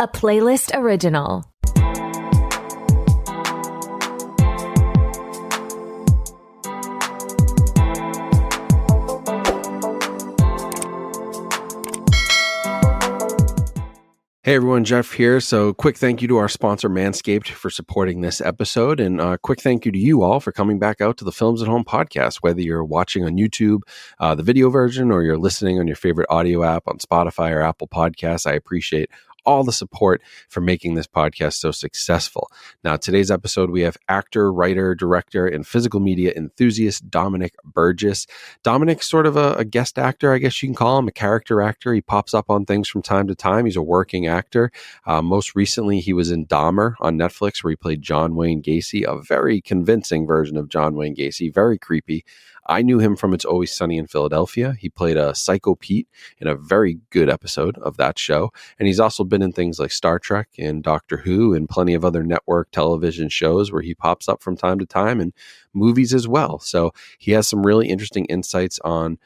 a Playlist original. Hey everyone, Jeff here. So quick thank you to our sponsor Manscaped for supporting this episode, and quick thank you to you all for coming back out to the Films at Home podcast, whether you're watching on YouTube, the video version, or you're listening on your favorite audio app on Spotify or Apple Podcasts. I appreciate all the support for making this podcast so successful. Now, today's episode, we have actor, writer, director, and physical media enthusiast Dominic Burgess. Dominic's sort of a guest actor, I guess you can call him, a character actor. He pops up on things from time to time. He's a working actor. Most recently, he was in Dahmer on Netflix, where he played John Wayne Gacy, a very convincing version of John Wayne Gacy, very creepy. I knew him from It's Always Sunny in Philadelphia. He played a Psycho Pete in a very good episode of that show. And he's also been in things like Star Trek and Doctor Who and plenty of other network television shows where he pops up from time to time, and movies as well. So he has some really interesting insights on,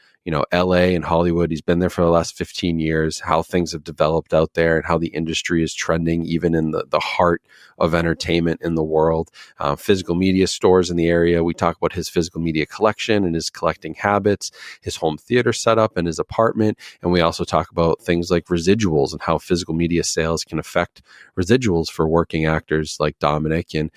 LA and Hollywood. He's been there for the last 15 years, how things have developed out there and how the industry is trending, even in the heart of entertainment in the world. Physical media stores in the area. We talk about his physical media collection and his collecting habits, his home theater setup and his apartment. And we also talk about things like residuals and how physical media sales can affect residuals for working actors like Dominic, and,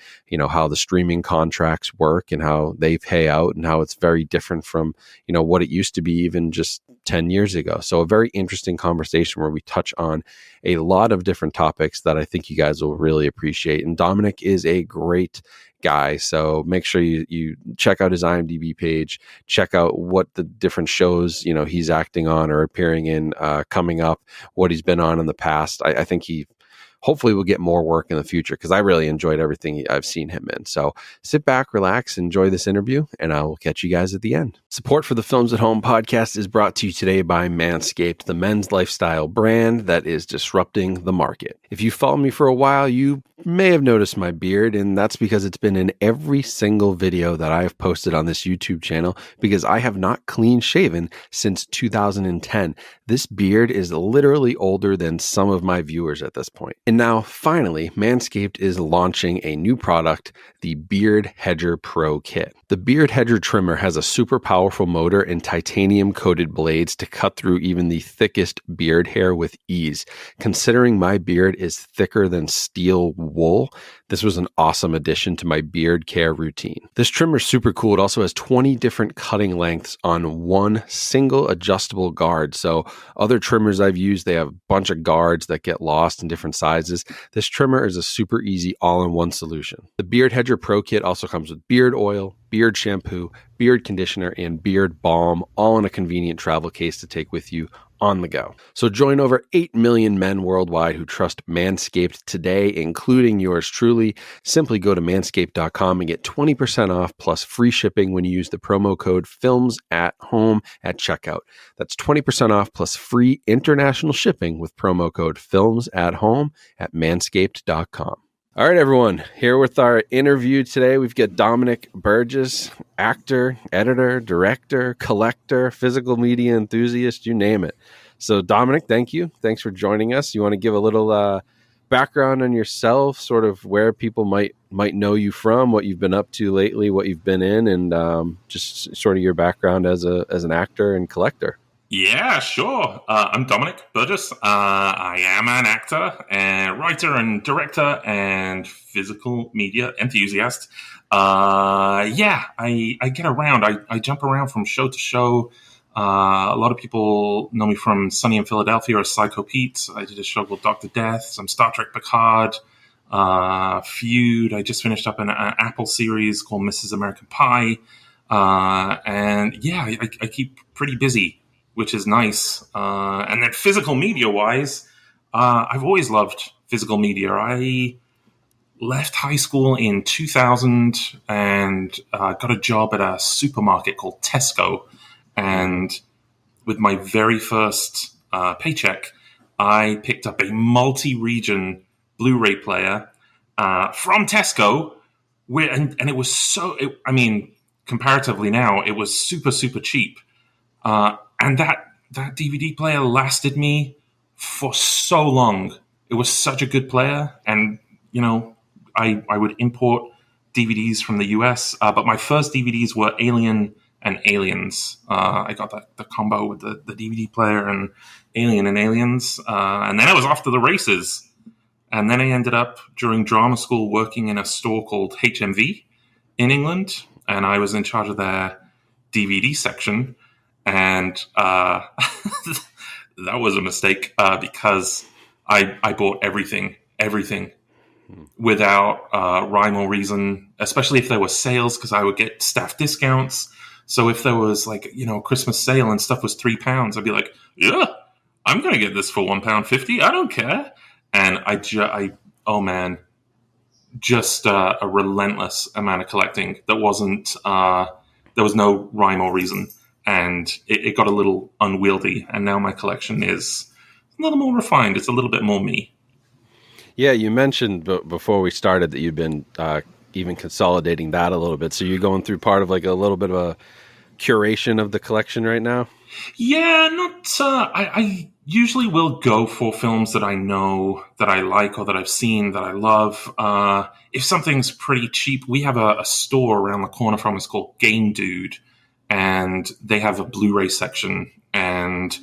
how the streaming contracts work and how they pay out and how it's very different from, what it used to be even just 10 years ago. So a very interesting conversation where we touch on a lot of different topics that I think you guys will really appreciate. And Dominic is a great guy. So make sure you check out his IMDb page, check out what the different shows, he's acting on or appearing in coming up, what he's been on in the past. I think he hopefully we'll get more work in the future, because I really enjoyed everything I've seen him in. So sit back, relax, enjoy this interview, and I will catch you guys at the end. Support for the Films at Home podcast is brought to you today by Manscaped, the men's lifestyle brand that is disrupting the market. If you follow me for a while, you may have noticed my beard, and that's because it's been in every single video that I have posted on this YouTube channel, because I have not clean shaven since 2010. This beard is literally older than some of my viewers at this point. And now, finally, Manscaped is launching a new product, the Beard Hedger Pro Kit. The Beard Hedger trimmer has a super powerful motor and titanium-coated blades to cut through even the thickest beard hair with ease. Considering my beard is thicker than steel wool, this was an awesome addition to my beard care routine. This trimmer is super cool. It also has 20 different cutting lengths on one single adjustable guard. So other trimmers I've used, they have a bunch of guards that get lost in different sizes. This trimmer is a super easy all-in-one solution. The Beard Hedger Pro Kit also comes with beard oil, beard shampoo, beard conditioner, and beard balm, all in a convenient travel case to take with you on the go. So join over 8 million men worldwide who trust Manscaped today, including yours truly. Simply go to manscaped.com and get 20% off plus free shipping when you use the promo code FILMSATHOME at checkout. That's 20% off plus free international shipping with promo code FILMSATHOME at manscaped.com. All right, everyone, here with our interview today, we've got Dominic Burgess, actor, editor, director, collector, physical media enthusiast, you name it. So Dominic, thank you. Thanks for joining us. You want to give a little background on yourself, sort of where people might know you from, what you've been up to lately, what you've been in, and just sort of your background as an actor and collector. Yeah, sure. I'm Dominic Burgess. I am an actor and writer and director and physical media enthusiast. I get around. I jump around from show to show. A lot of people know me from Sunny in Philadelphia or Psycho Pete. I did a show called Dr. Death, some Star Trek Picard, Feud. I just finished up an Apple series called Mrs. American Pie. I keep pretty busy, which is nice. And then physical media-wise, I've always loved physical media. I left high school in 2000 and got a job at a supermarket called Tesco. And with my very first paycheck, I picked up a multi-region Blu-ray player from Tesco. And it was comparatively now, it was super, super cheap. And that DVD player lasted me for so long. it was such a good player. And, I would import DVDs from the US, but my first DVDs were Alien and Aliens. I got the combo with the DVD player and Alien and Aliens. And then I was off to the races. And then I ended up, during drama school, working in a store called HMV in England. And I was in charge of their DVD section. And that was a mistake because I bought everything without rhyme or reason, especially if there were sales, because I would get staff discounts. So if there was Christmas sale and stuff was £3, I'd be like, yeah, I'm going to get this for £1.50. I don't care. And just a relentless amount of collecting that wasn't, there was no rhyme or reason. And it got a little unwieldy. And now my collection is a little more refined. It's a little bit more me. Yeah, you mentioned before we started that you've been even consolidating that a little bit. So you're going through part of like a little bit of a curation of the collection right now? Yeah, I usually will go for films that I know that I like or that I've seen that I love. If something's pretty cheap, we have a store around the corner from us called Game Dude, and they have a Blu-ray section, and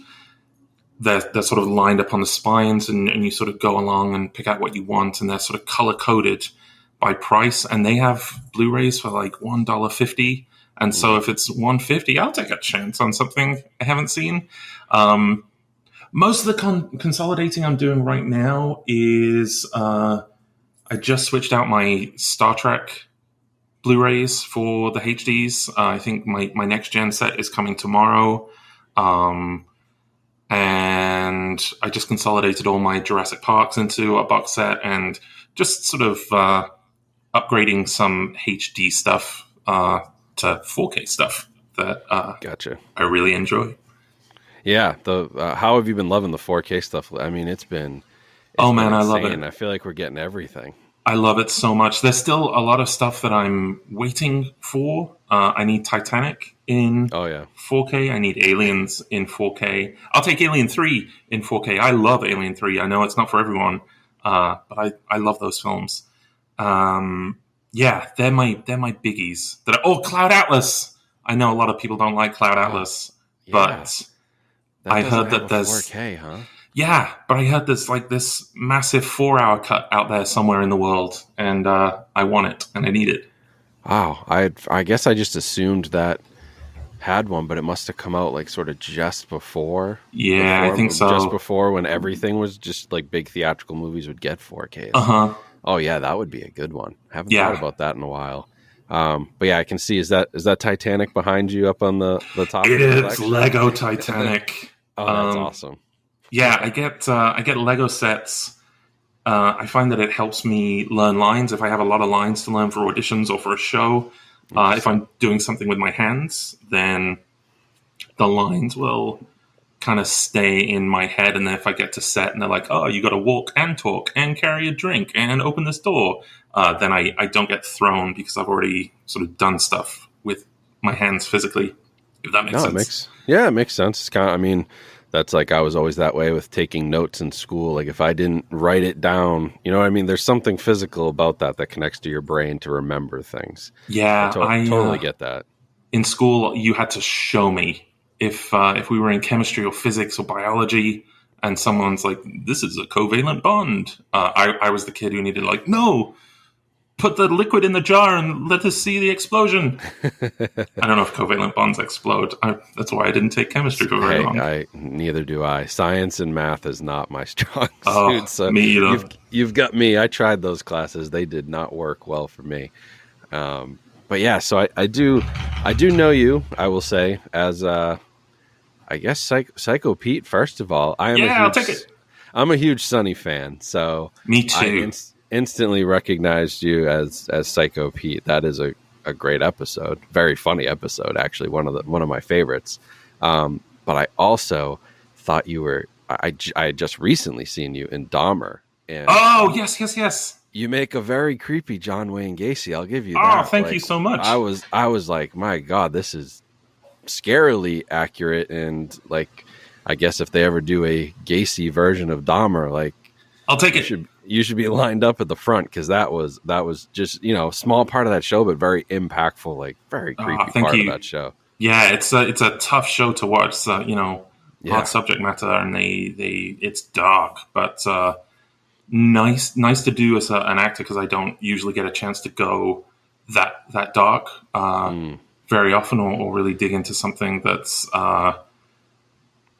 they're sort of lined up on the spines, and you sort of go along and pick out what you want, and they're sort of color-coded by price, and they have Blu-rays for like $1.50. And so if it's $1.50, I'll take a chance on something I haven't seen. Most of the consolidating I'm doing right now is I just switched out my Star Trek Blu-rays for the HDs. I think my next gen set is coming tomorrow. And I just consolidated all my Jurassic Parks into a box set and just sort of upgrading some HD stuff to 4K stuff that Gotcha. I really enjoy. Yeah, how have you been loving the 4K stuff? I mean, it's been I insane. love it. I feel like we're getting everything. I love it so much. There's still a lot of stuff that I'm waiting for. I need Titanic in 4K. I need Aliens in 4K. I'll take Alien 3 in 4K. I love Alien 3. I know it's not for everyone, but I love those films. Yeah, they're my biggies. Cloud Atlas. I know a lot of people don't like Cloud Atlas, but I heard that there's 4K, huh? Yeah, but I heard there's like this massive 4-hour cut out there somewhere in the world, and I want it and I need it. Wow, I guess I just assumed that had one, but it must have come out like sort of just before. Yeah, I think so. Just before when everything was just like big theatrical movies would get 4Ks. Oh yeah, that would be a good one. I haven't thought about that in a while. But yeah, I can see. Is that Titanic behind you up on the top? It is Lego Titanic. Oh, that's awesome. Yeah, I get Lego sets. I find that it helps me learn lines if I have a lot of lines to learn for auditions or for a show. If I'm doing something with my hands, then the lines will kind of stay in my head. And then if I get to set and they're like, oh, you got to walk and talk and carry a drink and open this door, then I don't get thrown because I've already sort of done stuff with my hands physically, if that makes sense. It makes sense. It's kind of, that's like I was always that way with taking notes in school. Like if I didn't write it down, you know what I mean? There's something physical about that connects to your brain to remember things. Yeah, I totally get that. In school, you had to show me if we were in chemistry or physics or biology and someone's like, this is a covalent bond. I was the kid who needed no, put the liquid in the jar and let us see the explosion. I don't know if covalent bonds explode. That's why I didn't take chemistry for very long. Neither do I. Science and math is not my strong suit. So me either. You've got me. I tried those classes. They did not work well for me. But yeah, so I do know you, I will say, as I guess Psycho Pete, first of all. I'll take it. I'm a huge Sonny fan, so me too. Instantly recognized you as Psycho Pete. That is a great episode, very funny episode, actually, one of my favorites. But I also thought you were. I had just recently seen you in Dahmer. And yes. You make a very creepy John Wayne Gacy. I'll give you that. Oh, thank you so much. I was like, my God, this is scarily accurate, and I guess if they ever do a Gacy version of Dahmer, I'll take it. You should be lined up at the front, because that was just, a small part of that show, but very impactful, like very creepy part of that show. Yeah, it's a tough show to watch. Hard subject matter, and it's dark, but nice to do as an actor, because I don't usually get a chance to go that dark very often, or really dig into something that's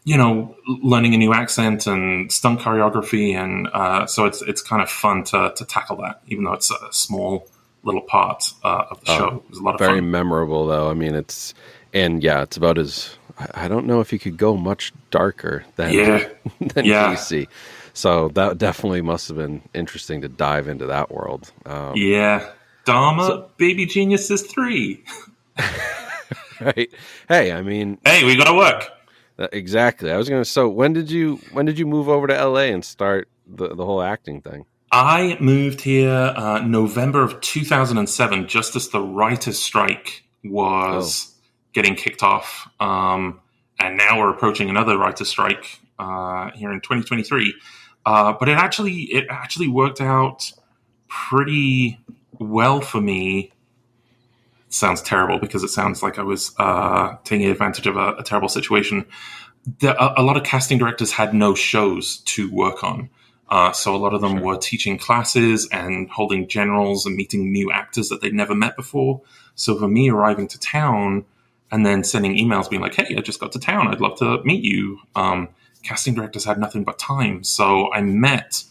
learning a new accent and stunt choreography, and so it's kind of fun to tackle that, even though it's a small little part of the show. It was a lot of fun. Very memorable, though. I mean, it's about as, I don't know if you could go much darker than DC. So that definitely must have been interesting to dive into that world. Dahmer, Baby Geniuses 3. Right. Hey, I mean, we got to work. Exactly. I was going to. So when did you move over to LA and start the whole acting thing? I moved here November of 2007, just as the writer's strike was getting kicked off, and now we're approaching another writer's strike here in 2023. But it actually worked out pretty well for me. It sounds terrible, because it sounds like I was taking advantage of a terrible situation. A lot of casting directors had no shows to work on. So a lot of them were teaching classes and holding generals and meeting new actors that they'd never met before. So for me, arriving to town and then sending emails being like, hey, I just got to town, I'd love to meet you. Casting directors had nothing but time. So I met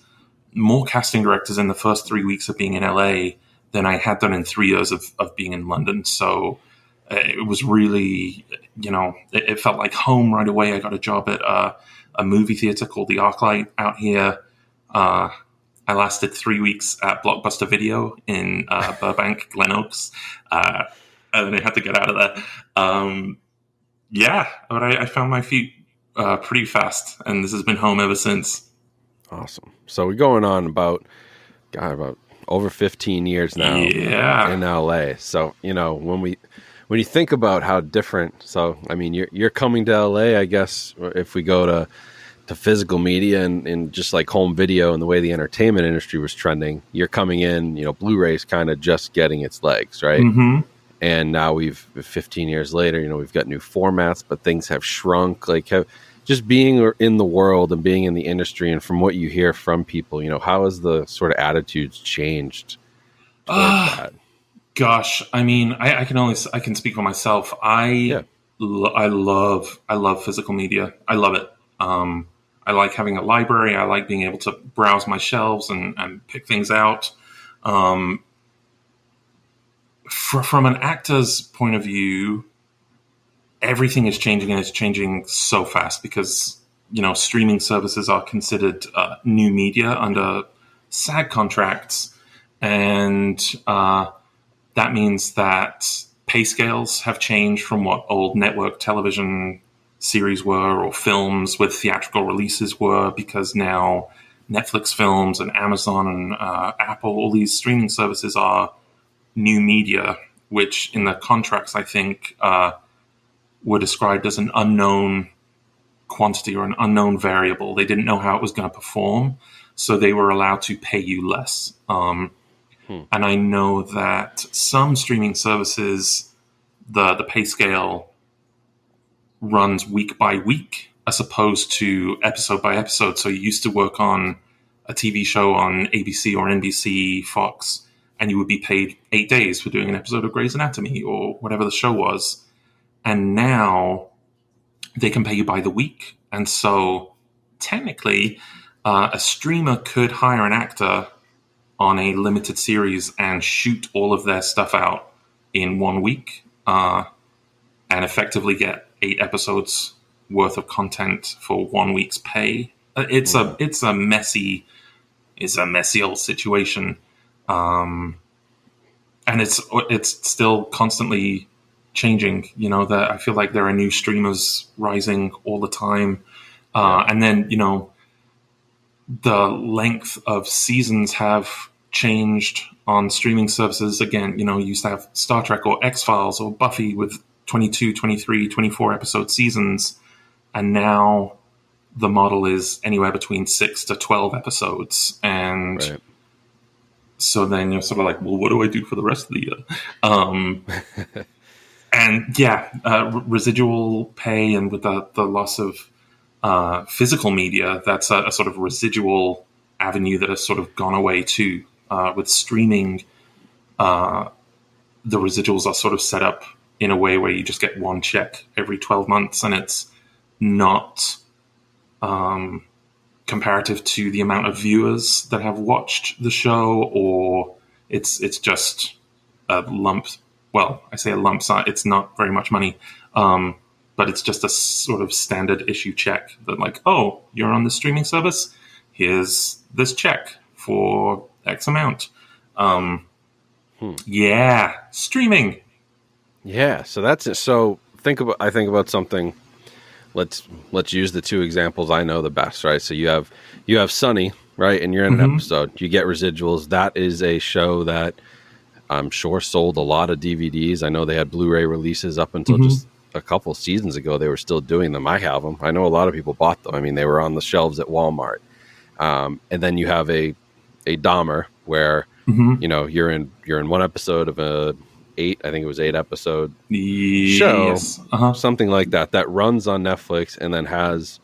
more casting directors in the first 3 weeks of being in LA than I had done in 3 years of being in London. So it was really, it felt like home right away. I got a job at a movie theater called the ArcLight out here. I lasted 3 weeks at Blockbuster Video in Burbank, Glen Oaks, and then I had to get out of there. But I found my feet pretty fast, and this has been home ever since. Awesome. So we're going on about over 15 years now in LA. So, when you think about how different, so, I mean, you're coming to LA, I guess, if we go to physical media and just like home video and the way the entertainment industry was trending, you're coming in, Blu-ray's kind of just getting its legs, right? Mm-hmm. And now 15 years later, we've got new formats, but things have shrunk. Just being in the world and being in the industry, and from what you hear from people, how has the sort of attitudes changed towards that? Gosh, I mean, I can speak for myself. I love physical media. I love it. I like having a library. I like being able to browse my shelves and pick things out. From an actor's point of view, everything is changing, and it's changing so fast because, streaming services are considered new media under SAG contracts. And that means that pay scales have changed from what old network television series were, or films with theatrical releases were, because now Netflix films and Amazon and Apple, all these streaming services are new media, which in the contracts, I think, were described as an unknown quantity or an unknown variable. They didn't know how it was going to perform, so they were allowed to pay you less. And I know that some streaming services, the pay scale runs week by week as opposed to episode by episode. So you used to work on a TV show on ABC or NBC, Fox, and you would be paid 8 days for doing an episode of Grey's Anatomy or whatever the show was. And now they can pay you by the week. And so technically, a streamer could hire an actor on a limited series and shoot all of their stuff out in 1 week and effectively get 8 episodes worth of content for 1 week's pay. It's a messy old situation. And it's still constantly changing, that I feel like there are new streamers rising all the time. And then, the length of seasons have changed on streaming services. Again, you used to have Star Trek or X-Files or Buffy with 22, 23, 24 episode seasons. And now the model is anywhere between 6 to 12 episodes. And Right. so then you're sort of like, well, what do I do for the rest of the year? And yeah, residual pay, and with the loss of physical media, that's a sort of residual avenue that has sort of gone away too. With streaming, the residuals are sort of set up in a way where you just get one check every 12 months, and it's not comparative to the amount of viewers that have watched the show, or it's just a lump. Well, I say a lump sum. It's not very much money, but it's just a sort of standard issue check that, like, oh, you're on the streaming service. Here's this check for X amount. Yeah, streaming. Yeah, so that's it. So I think about something. Let's use the two examples I know the best, right? So you have Sunny, right, and you're in an episode. You get residuals. That is a show that I'm sure sold a lot of DVDs. I know they had Blu-ray releases up until just a couple seasons ago. They were still doing them. I have them. I know a lot of people bought them. I mean, they were on the shelves at Walmart. And then you have a Dahmer where you're in one episode of a 8 episode show, something like that runs on Netflix, and then has,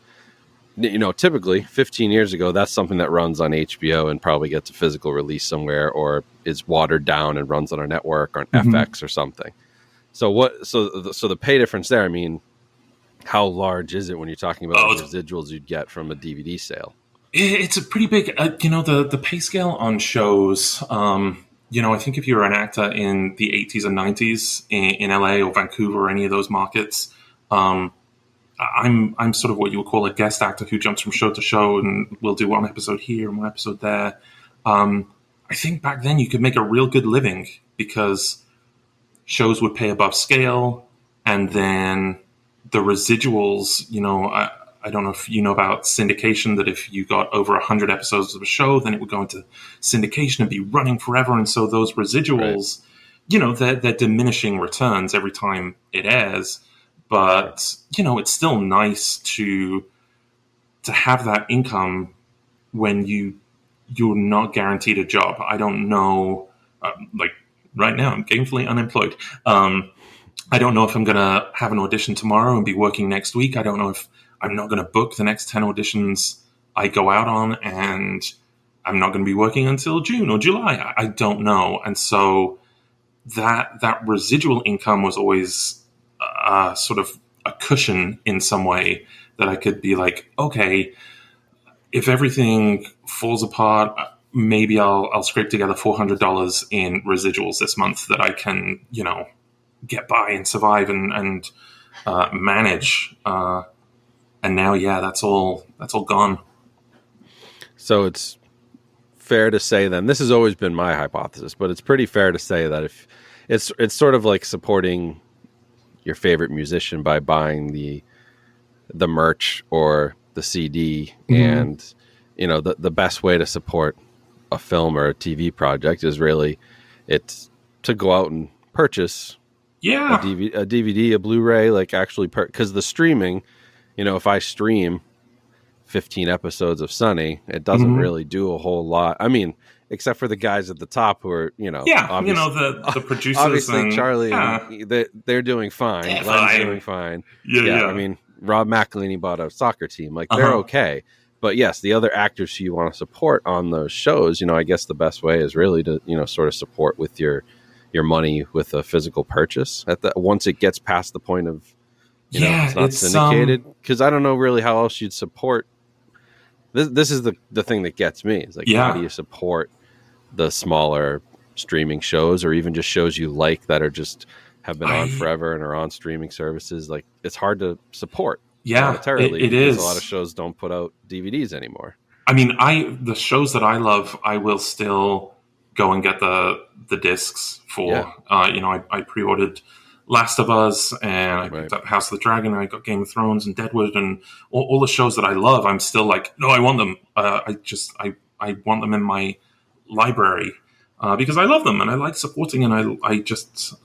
typically 15 years ago, that's something that runs on HBO and probably gets a physical release somewhere, or is watered down and runs on a network or an FX or something. So the pay difference there, I mean, how large is it when you're talking about the residuals you'd get from a DVD sale? It's a pretty big, the pay scale on shows. I think if you were an actor in the 80s and 90s in LA or Vancouver or any of those markets, I'm sort of what you would call a guest actor who jumps from show to show and will do one episode here and one episode there. I think back then you could make a real good living because shows would pay above scale, and then the residuals, I don't know if you know about syndication, that if you got over 100 episodes of a show, then it would go into syndication and be running forever. And so those residuals, they're diminishing returns every time it airs. But, it's still nice to have that income when you're not guaranteed a job. I don't know, right now I'm gainfully unemployed. I don't know if I'm going to have an audition tomorrow and be working next week. I don't know if I'm not going to book the next 10 auditions I go out on, and I'm not going to be working until June or July. I don't know. And so that residual income was always sort of a cushion in some way that I could be like, okay, if everything falls apart, maybe I'll scrape together $400 in residuals this month that I can, get by and survive and manage. And now, that's all gone. So it's fair to say then, this has always been my hypothesis, but it's pretty fair to say that if it's sort of like supporting your favorite musician by buying the merch or the CD, and the best way to support a film or a TV project is really it's to go out and purchase a DVD, a Blu-ray, like actually because the streaming, if I stream 15 episodes of Sunny, it doesn't really do a whole lot. I mean, except for the guys at the top who are, the producers. Obviously, and, Charlie, they're doing fine. Glenn's doing fine. I mean, Rob McElhenney bought a soccer team. Like, they're okay. But yes, the other actors who you want to support on those shows, I guess the best way is really to, sort of support with your money with a physical purchase once it gets past the point of, it's not syndicated. Because I don't know really how else you'd support. This is the thing that gets me. It's like, how do you support the smaller streaming shows, or even just shows you like that are just have been on forever and are on streaming services? Like, it's hard to support. Monetarily, it is. A lot of shows don't put out DVDs anymore. I mean, the shows that I love, I will still go and get the discs for. I pre-ordered Last of Us, and I picked up House of the Dragon, and I got Game of Thrones and Deadwood, and all the shows that I love. I'm still like, no, I want them. I want them in my library because I love them and I like supporting, and I just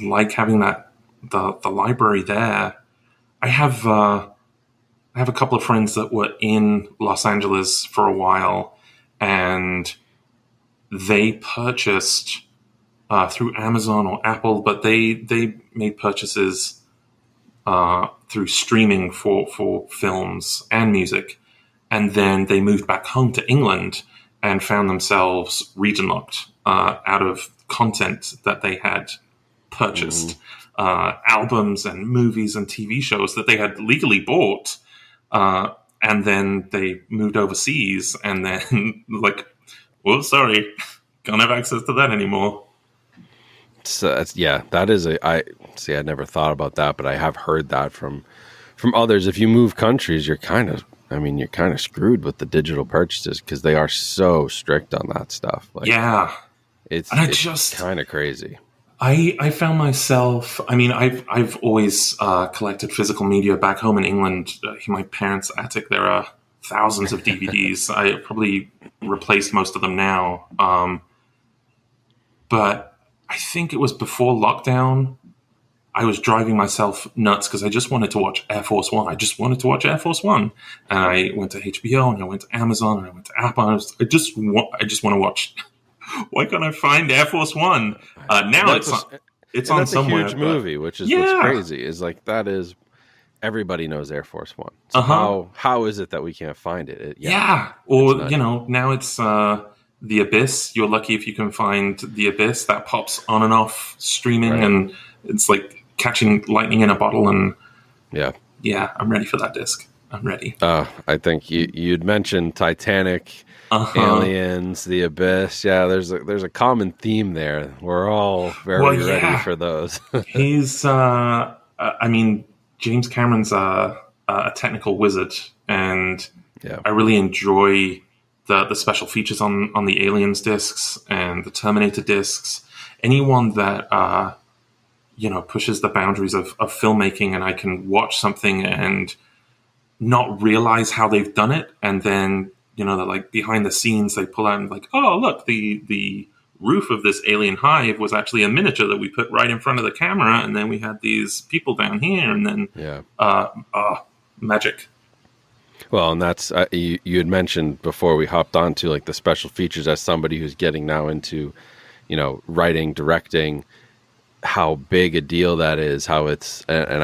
like having that the library there. I have I have a couple of friends that were in Los Angeles for a while, and they purchased through Amazon or Apple, but they made purchases through streaming for films and music, and then they moved back home to England and found themselves region locked out of content that they had purchased, albums and movies and TV shows that they had legally bought, and then they moved overseas, and then like, well, sorry, can't have access to that anymore. So yeah, that is I never thought about that, but I have heard that from others. If you move countries, you're kind of screwed with the digital purchases because they are so strict on that stuff. Like, yeah, it's kind of crazy. I found myself. I mean, I've always collected physical media back home in England. In my parents' attic, there are thousands of DVDs. I probably replaced most of them now, but I think it was before lockdown. I was driving myself nuts because I just wanted to watch Air Force One. And I went to HBO, and I went to Amazon, and I went to Apple. And I just want to watch. Why can't I find Air Force One? Now it's on somewhere. That's a huge movie, which is what's crazy. Is like that is everybody knows Air Force One. So how is it that we can't find it? Or now it's. The Abyss. You're lucky if you can find The Abyss. That pops on and off streaming, right. And it's like catching lightning in a bottle. And yeah, I'm ready for that disc. I'm ready. I think you'd mentioned Titanic, Aliens, The Abyss. Yeah, there's a common theme there. We're all very ready for those. He's, I mean, James Cameron's a technical wizard, and I really enjoy the special features on the Aliens discs and the Terminator discs. Anyone that pushes the boundaries of filmmaking, and I can watch something and not realize how they've done it, and then they're like behind the scenes they pull out and like, oh look, the roof of this alien hive was actually a miniature that we put right in front of the camera, and then we had these people down here, and then magic. Well, and that's you had mentioned before we hopped on to like the special features as somebody who's getting now into, writing, directing, how big a deal that is, how it's, and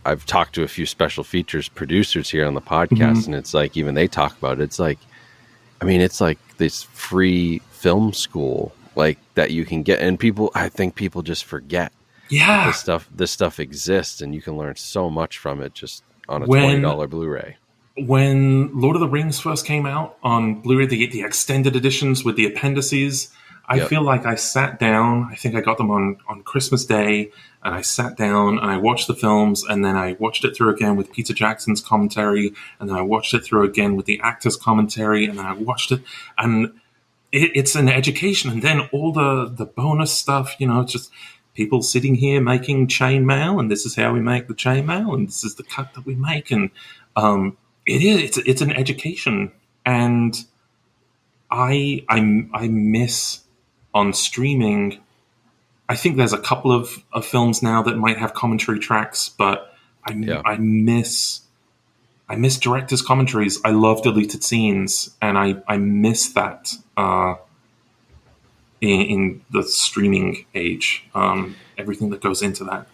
I've talked to a few special features producers here on the podcast, and it's like, even they talk about it. It's like, I mean, it's like this free film school like that you can get, and I think people just forget. Yeah. This stuff exists, and you can learn so much from it just on a $20 Blu-ray. When Lord of the Rings first came out on Blu-ray, the extended editions with the appendices, I feel like I sat down. I think I got them on Christmas Day, and I sat down and I watched the films, and then I watched it through again with Peter Jackson's commentary, and then I watched it through again with the actors' commentary, and then I watched it, and it's an education. And then all the bonus stuff, just people sitting here making chainmail, and this is how we make the chainmail, and this is the cut that we make, and it's an education, and I miss on streaming. I think there's a couple of films now that might have commentary tracks, but I miss directors' commentaries. I love deleted scenes, and I miss that in the streaming age. Everything that goes into that.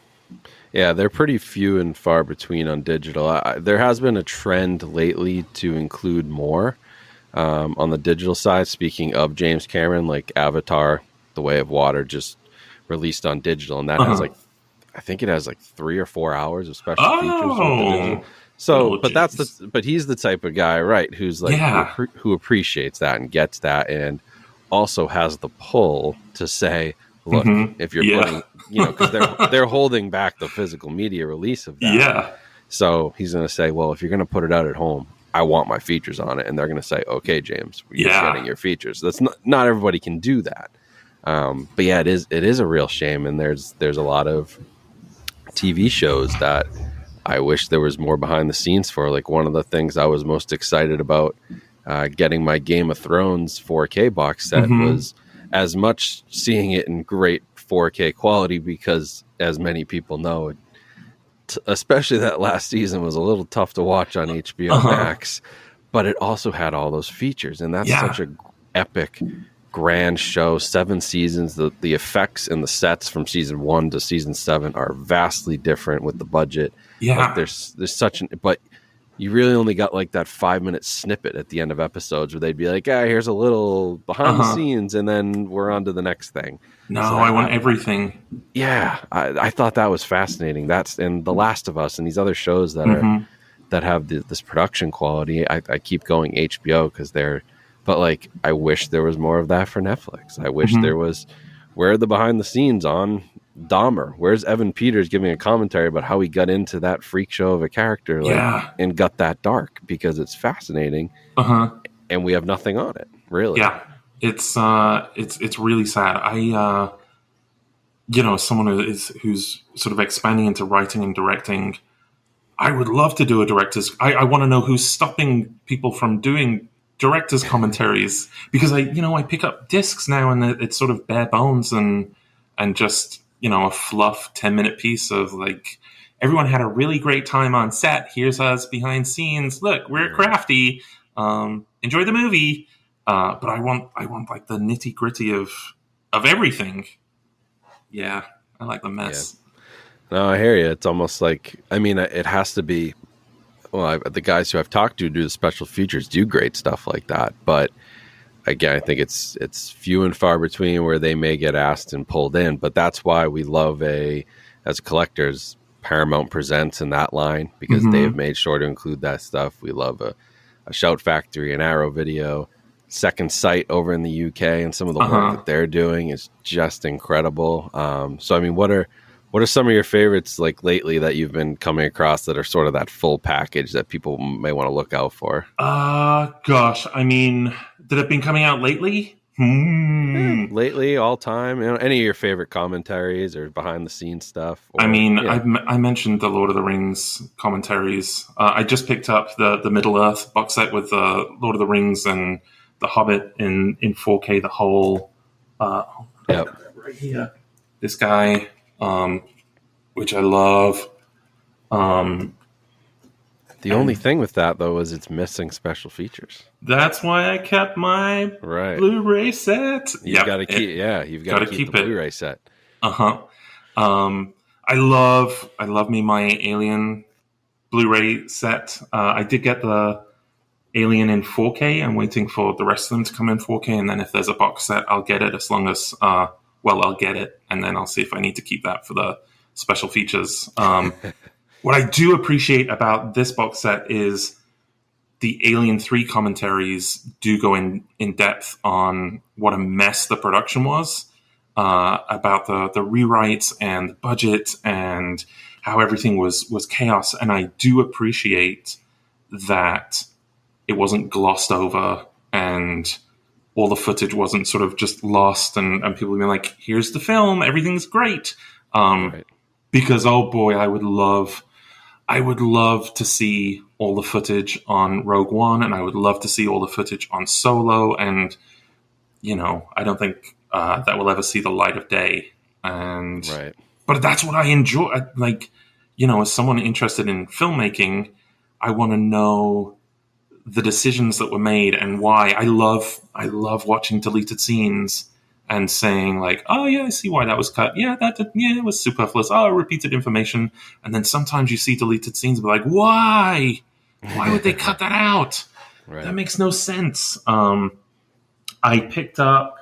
Yeah, they're pretty few and far between on digital. There has been a trend lately to include more on the digital side. Speaking of James Cameron, like Avatar, The Way of Water just released on digital, and that has I think it has 3 or 4 hours of special features with the digital. So, but he's the type of guy, right, who's like who appreciates that and gets that, and also has the pull to say, look, if you're putting, because they're holding back the physical media release of that. Yeah. So he's going to say, well, if you're going to put it out at home, I want my features on it. And they're going to say, okay, James, you're getting your features. That's not everybody can do that. But yeah, it is a real shame. And there's a lot of TV shows that I wish there was more behind the scenes for. Like, one of the things I was most excited about getting my Game of Thrones 4K box set was as much seeing it in great 4K quality, because as many people know, especially that last season was a little tough to watch on HBO Max, but it also had all those features, and that's such a epic, grand show. 7 seasons. The effects and the sets from season 1 to season 7 are vastly different with the budget. Like there's such an, but you really only got like that 5-minute snippet at the end of episodes where they'd be like, here's a little behind the scenes, and then we're on to the next thing. No, so I want everything. Yeah, I thought that was fascinating. That's, and The Last of Us and these other shows that are that have this production quality. I keep going HBO because but like, I wish there was more of that for Netflix. I wish there was, where are the behind the scenes on Dahmer? Where's Evan Peters giving a commentary about how he got into that freak show of a character, and got that dark, because it's fascinating, and we have nothing on it, really. Yeah, it's really sad. I someone who's sort of expanding into writing and directing, I would love to do a director's. I want to know who's stopping people from doing director's commentaries, because I pick up discs now and it's sort of bare bones and just a fluff 10-minute piece of like, everyone had a really great time on set, here's us behind scenes, look, we're crafty, enjoy the movie, but I want like the nitty gritty of everything. I like the mess. No, I hear you. It's almost like, it has to be, well, the guys who I've talked to do the special features do great stuff like that. But again, I think it's few and far between where they may get asked and pulled in. But that's why we love as collectors, Paramount Presents in that line, because they have made sure to include that stuff. We love a Shout Factory, an Arrow Video, Second Sight over in the UK, and some of the work that they're doing is just incredible. So, what are some of your favorites like lately that you've been coming across that are sort of that full package that people may want to look out for? Gosh, that have been coming out lately? Lately, all time, any of your favorite commentaries or behind the scenes stuff? Or, I mentioned the Lord of the Rings commentaries. I just picked up the Middle Earth box set with the Lord of the Rings and the Hobbit in 4K, the whole right here. This guy, which I love. The only thing with that, though, is it's missing special features. That's why I kept my Blu-ray set. You've got to keep the Blu-ray set. I love me my Alien Blu-ray set. I did get the Alien in 4K. I'm waiting for the rest of them to come in 4K, and then if there's a box set, I'll get it, as long as, I'll get it, and then I'll see if I need to keep that for the special features. What I do appreciate about this box set is the Alien 3 commentaries do go in depth on what a mess the production was, about the rewrites and the budget and how everything was chaos. And I do appreciate that it wasn't glossed over and all the footage wasn't sort of just lost and people being like, here's the film, everything's great. Because, oh boy, I would love to see all the footage on Rogue One, and I would love to see all the footage on Solo, and, I don't think that will ever see the light of day. But that's what I enjoy. As someone interested in filmmaking, I want to know the decisions that were made and why. I love watching deleted scenes and saying like, oh yeah, I see why that was cut. Yeah, it was superfluous. Oh, repeated information. And then sometimes you see deleted scenes and be like, why? Why would they cut that out? That makes no sense. I picked up,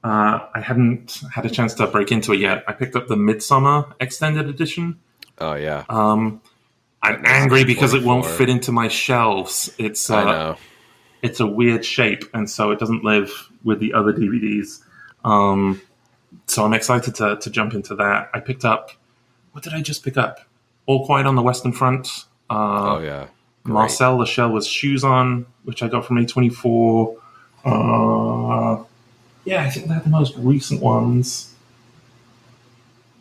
I hadn't had a chance to break into it yet. I picked up the Midsummer Extended Edition. Oh yeah. I'm angry because it won't fit into my shelves. I know. It's a weird shape, and so it doesn't live with the other DVDs. So I'm excited to jump into that. I picked up, what did I just pick up? All Quiet on the Western Front. Oh yeah. Great. Marcel the Shell with Shoes On, which I got from A24. I think they're the most recent ones.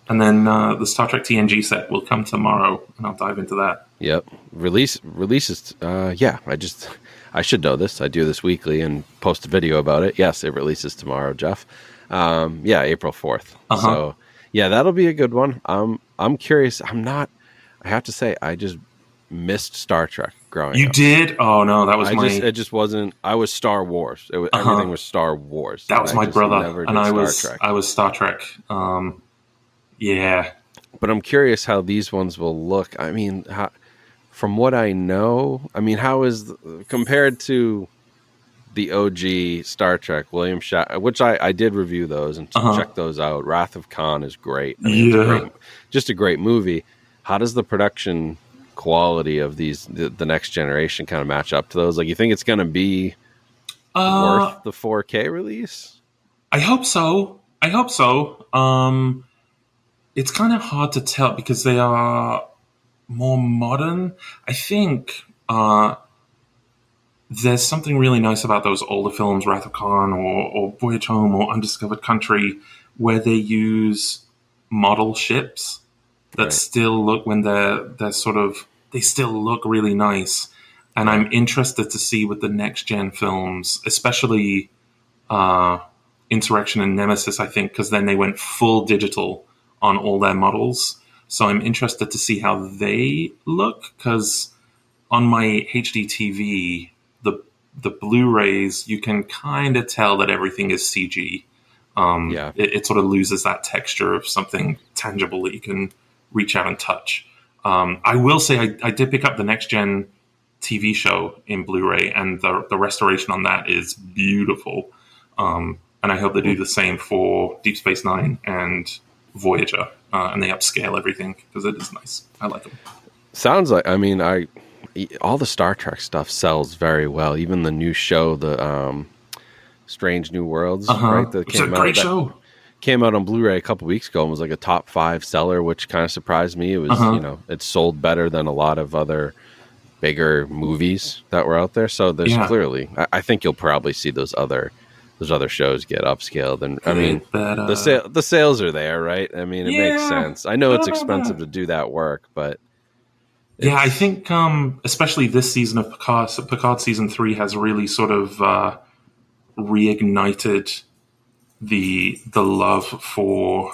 And then the Star Trek TNG set will come tomorrow, and I'll dive into that. Yep. Releases. I should know this. I do this weekly and post a video about it. Yes, it releases tomorrow, Jeff. April 4th. So, yeah, that'll be a good one. I'm curious. I have to say, I just missed Star Trek growing You up. did? Oh no, that was It just wasn't. I was Star Wars. Everything was Star Wars. That was my brother, and I was Trek. I was Star Trek. Yeah. But I'm curious how these ones will look. I mean, from what I know, I mean, how is compared to the OG Star Trek, William Shatner, which I did review those and check those out. Wrath of Khan is great. I mean, it's just a great movie. How does the production quality of the next generation kind of match up to those? Like, you think it's going to be worth the 4K release? I hope so. It's kind of hard to tell because they are more modern. I think there's something really nice about those older films, Wrath of Khan or Voyage Home or Undiscovered Country, where they use model ships that still look, when they're sort of, they still look really nice. And I'm interested to see with the next gen films, especially Insurrection and Nemesis, I think, because then they went full digital on all their models. So I'm interested to see how they look, because on my HD TV, the Blu-rays, you can kind of tell that everything is CG. It sort of loses that texture of something tangible that you can reach out and touch. I will say I did pick up the next gen TV show in Blu-ray, and the restoration on that is beautiful. And I hope they do the same for Deep Space Nine and Voyager, and they upscale everything because it is nice. I like them. Sounds like, I mean, all the Star Trek stuff sells very well. Even the new show, the Strange New Worlds, right? It's a great show. Came out on Blu-ray a couple weeks ago and was like a top 5 seller, which kind of surprised me. It was, it sold better than a lot of other bigger movies that were out there. So there's clearly, I think you'll probably see those other shows get upscaled. And I mean, the sales are there, right? I mean, it makes sense. I know it's expensive to do that work, but yeah, I think especially this season of Picard season 3 has really sort of reignited the love for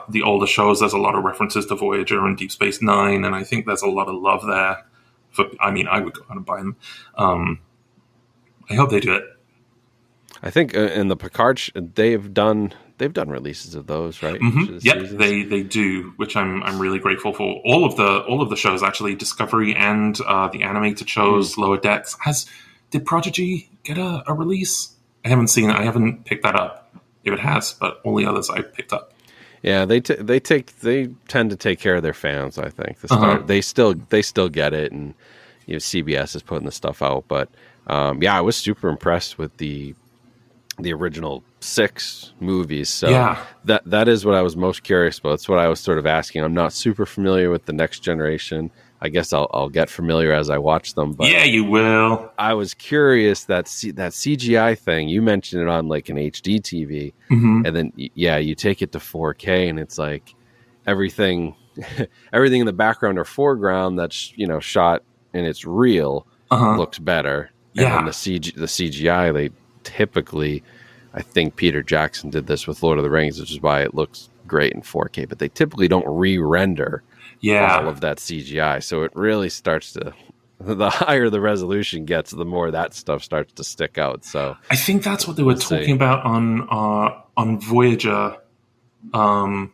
the older shows. There's a lot of references to Voyager and Deep Space Nine, and I think there's a lot of love there. I would go out and buy them. I hope they do it. I think in the Picard, they've done releases of those, right? Yep, they do, which I'm really grateful for. All of the shows, actually, Discovery and the animated shows, Lower Decks. Did Prodigy get a release? I haven't seen it. I haven't picked that up. If it has, but all the others I picked up. Yeah, they tend to take care of their fans. I think they still get it, and CBS is putting the stuff out. But I was super impressed with the original 6 movies. So that is what I was most curious about. That's what I was sort of asking. I'm not super familiar with the next generation. I guess I'll get familiar as I watch them. But yeah, you will. I was curious that CGI thing. You mentioned it on like an HD TV, and then you take it to 4K, and it's like everything in the background or foreground that's shot and it's real looks better. Yeah, and then the CGI, they typically, I think Peter Jackson did this with Lord of the Rings, which is why it looks great in 4K. But they typically don't re-render. All of that CGI, so it really starts to, the higher the resolution gets, the more that stuff starts to stick out. So I think that's what they were talking about on Voyager. One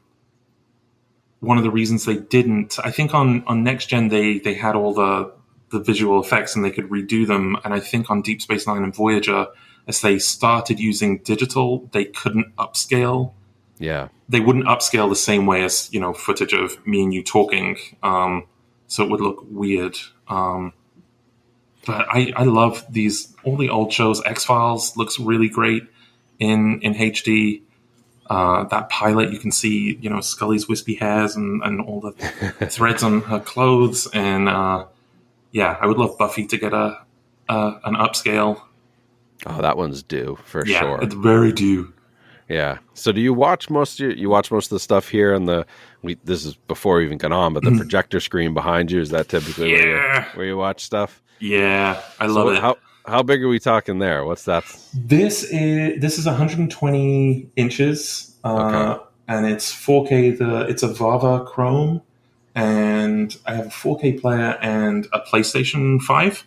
of the reasons they didn't, I think on Next Gen they had all the visual effects and they could redo them, and I think on Deep Space Nine and Voyager, as they started using digital, they couldn't upscale. Yeah, they wouldn't upscale the same way as footage of me and you talking, so it would look weird. But I love all the old shows. X-Files looks really great in HD. That pilot, you can see Scully's wispy hairs and all the threads on her clothes, and I would love Buffy to get an upscale. Oh, that one's due for sure. Yeah, it's very due. Yeah. So do you watch most of the stuff here on this is before we even got on, but the projector screen behind you, is that typically where you watch stuff? Yeah, I love it. How big are we talking there? What's that? This is 120 inches, and it's 4K. It's a Vava Chrome, and I have a 4K player and a PlayStation 5.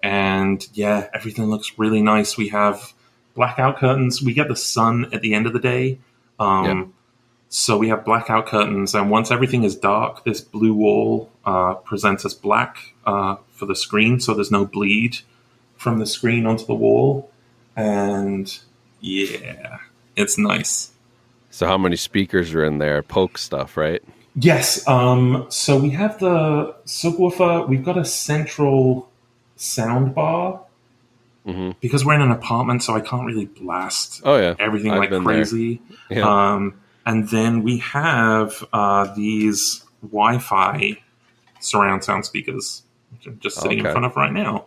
And yeah, everything looks really nice. We have blackout curtains. We get the sun at the end of the day. So we have blackout curtains, and once everything is dark, this blue wall presents as black for the screen, so there's no bleed from the screen onto the wall. And yeah, it's nice. So how many speakers are in there? Polk stuff, right? Yes. So we have the subwoofer. We've got a central sound bar because we're in an apartment, so I can't really blast everything like crazy. Yeah. And then we have these Wi-Fi surround sound speakers, which I'm just sitting in front of right now.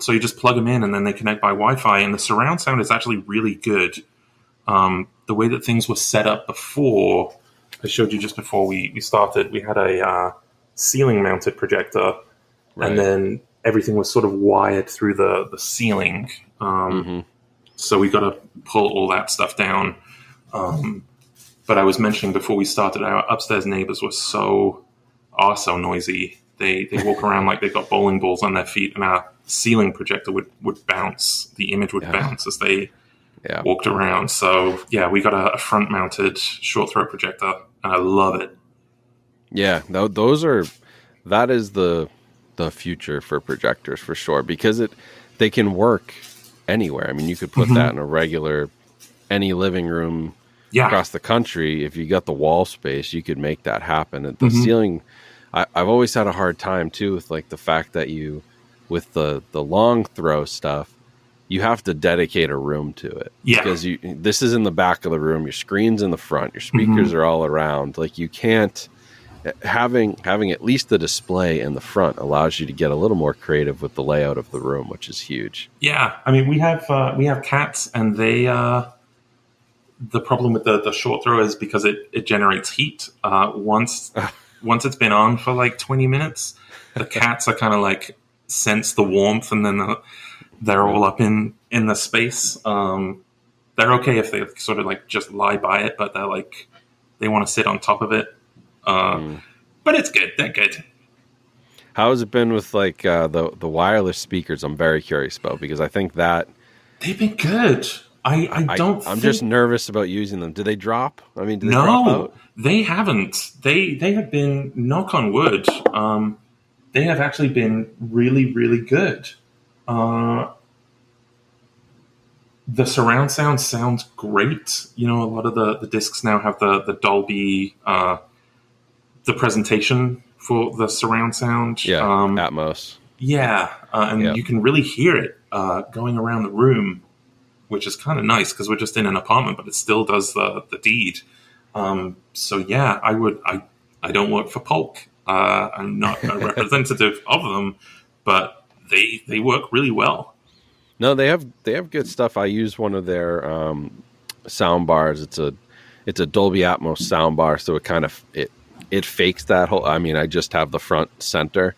So you just plug them in, and then they connect by Wi-Fi. And the surround sound is actually really good. The way that things were set up before, I showed you just before we started, we had a ceiling-mounted projector, and then everything was sort of wired through the ceiling. So we got to pull all that stuff down. But I was mentioning before we started, our upstairs neighbors are so noisy. They walk around like they've got bowling balls on their feet, and our ceiling projector would bounce. The image would bounce as they walked around. So yeah, we got a front-mounted short-throw projector, and I love it. Yeah, that is the future for projectors for sure, because they can work anywhere. I mean, you could put that in a regular any living room across the country. If you got the wall space, you could make that happen. At the ceiling, I've always had a hard time too with like the fact that with the long throw stuff, you have to dedicate a room to it. Because this is in the back of the room, your screen's in the front, your speakers are all around. Like you can't having at least the display in the front allows you to get a little more creative with the layout of the room, which is huge. Yeah, I mean we have cats, and they the problem with the short throw is because it generates heat. Once it's been on for like 20 minutes, the cats are kind of like sense the warmth, and then they're all up in the space. They're okay if they sort of like just lie by it, but they want to sit on top of it. But it's good. They're good. How has it been with like the wireless speakers? I'm very curious about, because I think that they've been good. I'm just nervous about using them. Do they drop? I mean, no, they haven't. They have been, knock on wood. They have actually been really, really good. The surround sound sounds great. You know, a lot of the discs now have the Dolby, the presentation for the surround sound. Yeah, Atmos. Yeah, and you can really hear it going around the room, which is kind of nice because we're just in an apartment, but it still does the deed. So yeah, I don't work for Polk. I'm not a representative of them, but they work really well. No, they have good stuff. I use one of their sound bars. It's a Dolby Atmos sound bar, so it kind of it fakes that whole. I mean, I just have the front center,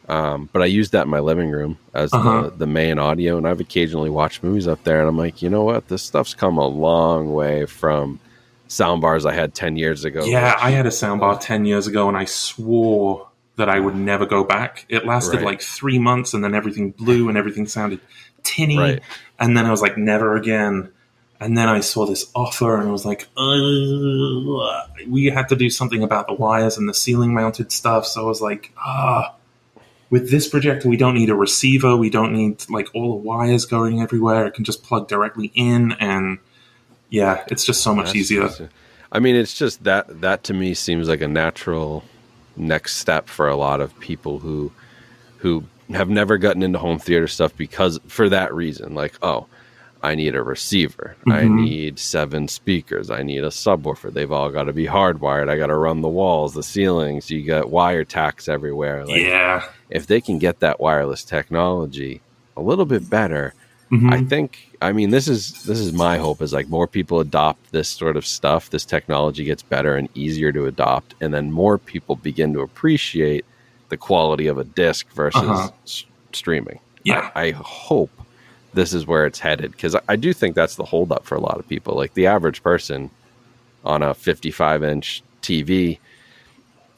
but I use that in my living room as the main audio, and I've occasionally watched movies up there, and I'm like, you know what, this stuff's come a long way from sound bars I had 10 years ago. Yeah, I had a sound bar 10 years ago, and I swore that I would never go back. It lasted like 3 months, and then everything blew and everything sounded tinny, and then I was like, never again. And then I saw this offer, and I was like, we had to do something about the wires and the ceiling mounted stuff. So I was like, with this projector, we don't need a receiver. We don't need like all the wires going everywhere. It can just plug directly in, and yeah, it's just so much easier. I mean, it's just that to me seems like a natural next step for a lot of people who have never gotten into home theater stuff, because for that reason, like, I need a receiver. I need 7 speakers. I need a subwoofer. They've all got to be hardwired. I got to run the walls, the ceilings. You got wire tacks everywhere. Like, if they can get that wireless technology a little bit better, I think, I mean, this is my hope, is like more people adopt this sort of stuff. This technology gets better and easier to adopt. And then more people begin to appreciate the quality of a disc versus streaming. Yeah. I hope this is where it's headed, because I do think that's the holdup for a lot of people. Like the average person on a 55-inch TV,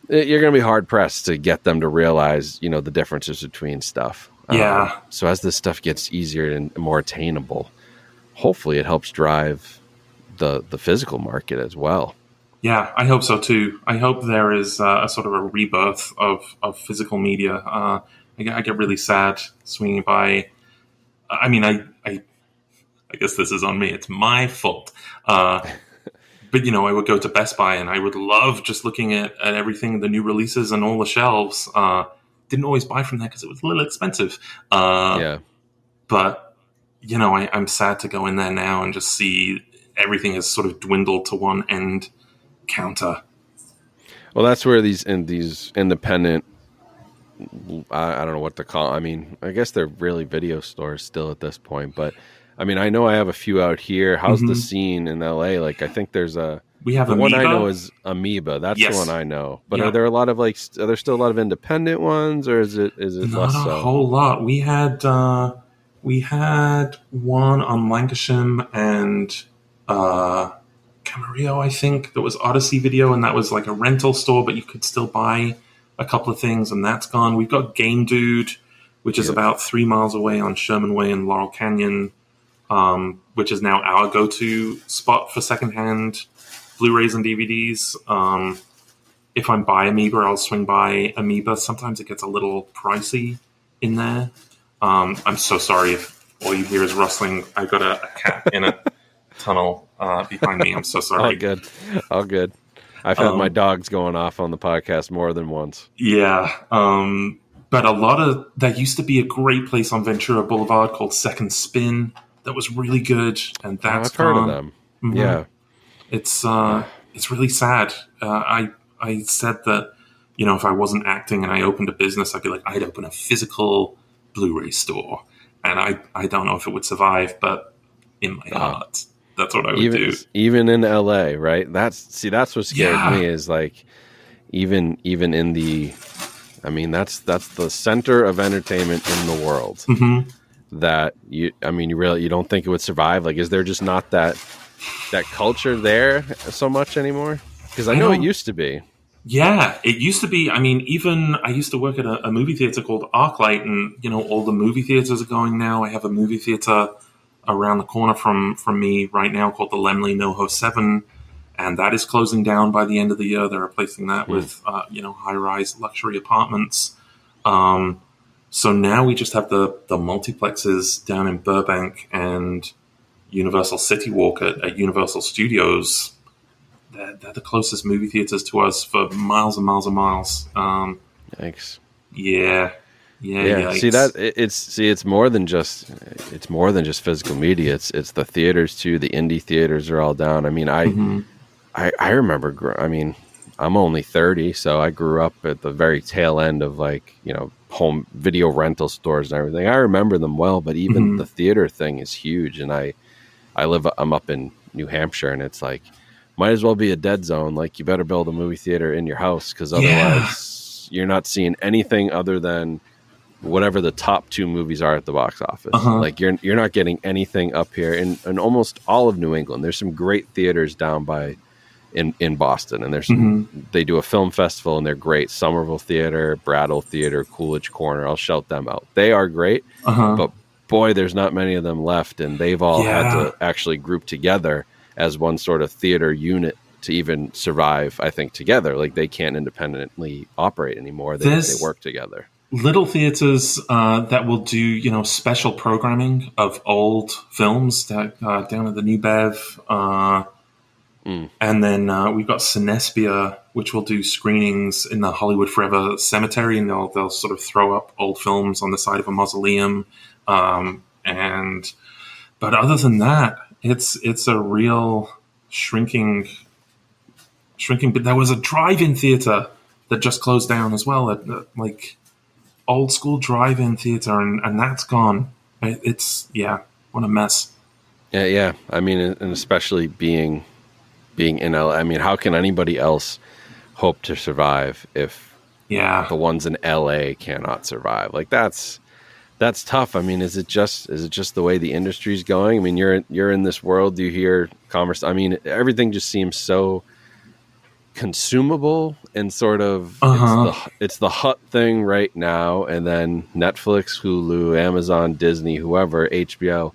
you're going to be hard pressed to get them to realize, the differences between stuff. Yeah. So as this stuff gets easier and more attainable, hopefully it helps drive the physical market as well. Yeah, I hope so too. I hope there is a sort of a rebirth of physical media. I get really sad swinging by. I mean, I guess this is on me. It's my fault. But, I would go to Best Buy and I would love just looking at everything, the new releases and all the shelves. Didn't always buy from there because it was a little expensive. Yeah. But, I'm sad to go in there now and just see everything has sort of dwindled to one end counter. Well, that's where these independent, I don't know what to call. I mean, I guess they're really video stores still at this point, but I mean, I know I have a few out here. How's the scene in LA? Like, I think there's we have the Amoeba. one I know is Amoeba. That's Yes. the one I know. But Yeah. are there a lot of are there still a lot of independent ones, or is it Not less a so? whole lot. We had one on Lancashire and Camarillo, I think, that was Odyssey Video, and that was like a rental store, but you could still buy a couple of things, and that's gone. We've got Game Dude, which is about 3 miles away on Sherman Way in Laurel Canyon, which is now our go-to spot for secondhand Blu-rays and DVDs. If I'm by Amoeba, I'll swing by Amoeba. Sometimes it gets a little pricey in there. I'm so sorry if all you hear is rustling. I've got a cat in a tunnel behind me. I'm so sorry. All good. I've had my dogs going off on the podcast more than once. Yeah. But a lot of... There used to be a great place on Ventura Boulevard called Second Spin that was really good, and that's I've heard gone. of them. Mhm. Yeah. It's really sad. I said that, if I wasn't acting and I opened a business, I'd be like, I'd open a physical Blu-ray store. And I don't know if it would survive, but in my heart, that's what I would do. Even in LA, right? That's what scares me is like, even in the, I mean, that's the center of entertainment in the world. Mm-hmm. That you don't think it would survive? Like, is there just not that culture there so much anymore? Because I know it used to be. Yeah, it used to be. I mean, even I used to work at a movie theater called ArcLight, and all the movie theaters are going now. I have a movie theater around the corner from me right now called the Lemley NoHo 7, and that is closing down by the end of the year. They're replacing that with high-rise luxury apartments. So now we just have the multiplexes down in Burbank and Universal City Walk at Universal Studios. They're the closest movie theaters to us for miles and miles and miles. Yikes. Yeah. Yikes. See, it's more than just physical media. It's the theaters too. The indie theaters are all down. I mean, I remember. I mean, I'm only 30, so I grew up at the very tail end of home video rental stores and everything. I remember them well, but even the theater thing is huge. And I'm up in New Hampshire, and it's like, might as well be a dead zone. Like, you better build a movie theater in your house, because otherwise you're not seeing anything other than whatever the top 2 movies are at the box office. Like, you're not getting anything up here in almost all of New England. There's some great theaters down by in Boston, and there's they do a film festival, and they're great. Somerville Theater, Brattle Theater, Coolidge Corner. I'll shout them out. They are great, but boy, there's not many of them left, and they've all had to actually group together as one sort of theater unit to even survive, I think, together. Like, they can't independently operate anymore. They work together. Little theaters that will do, special programming of old films that down at the New Bev. And then we've got Cinespia, which will do screenings in the Hollywood Forever Cemetery, and they'll sort of throw up old films on the side of a mausoleum. But other than that, it's a real shrinking. But there was a drive-in theater that just closed down as well, like old school drive-in theater, and that's gone. It's what a mess. Yeah. I mean, and especially being in LA. I mean, how can anybody else hope to survive if the ones in LA cannot survive? Like, that's tough. I mean, is it just the way the industry's going? I mean, you're in this world. You hear I mean, everything just seems so consumable and sort of it's the hot thing right now, and then Netflix, Hulu, Amazon, Disney, whoever, HBO,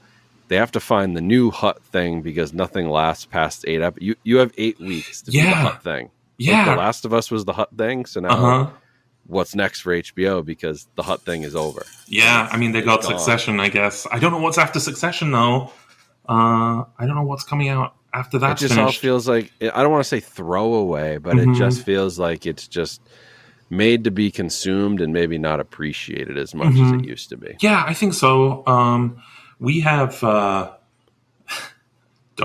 they have to find the new hot thing because nothing lasts past 8 episodes. You have 8 weeks to be the hot thing. Like The Last of Us was the hot thing, so now what's next for HBO, because the hot thing is over. Yeah, I mean, they got Succession, I guess. I don't know what's after Succession, though. I don't know what's coming out after that. It just all feels like, I don't want to say throwaway, but it just feels like it's just made to be consumed and maybe not appreciated as much as it used to be. Yeah, I think so. We have, don't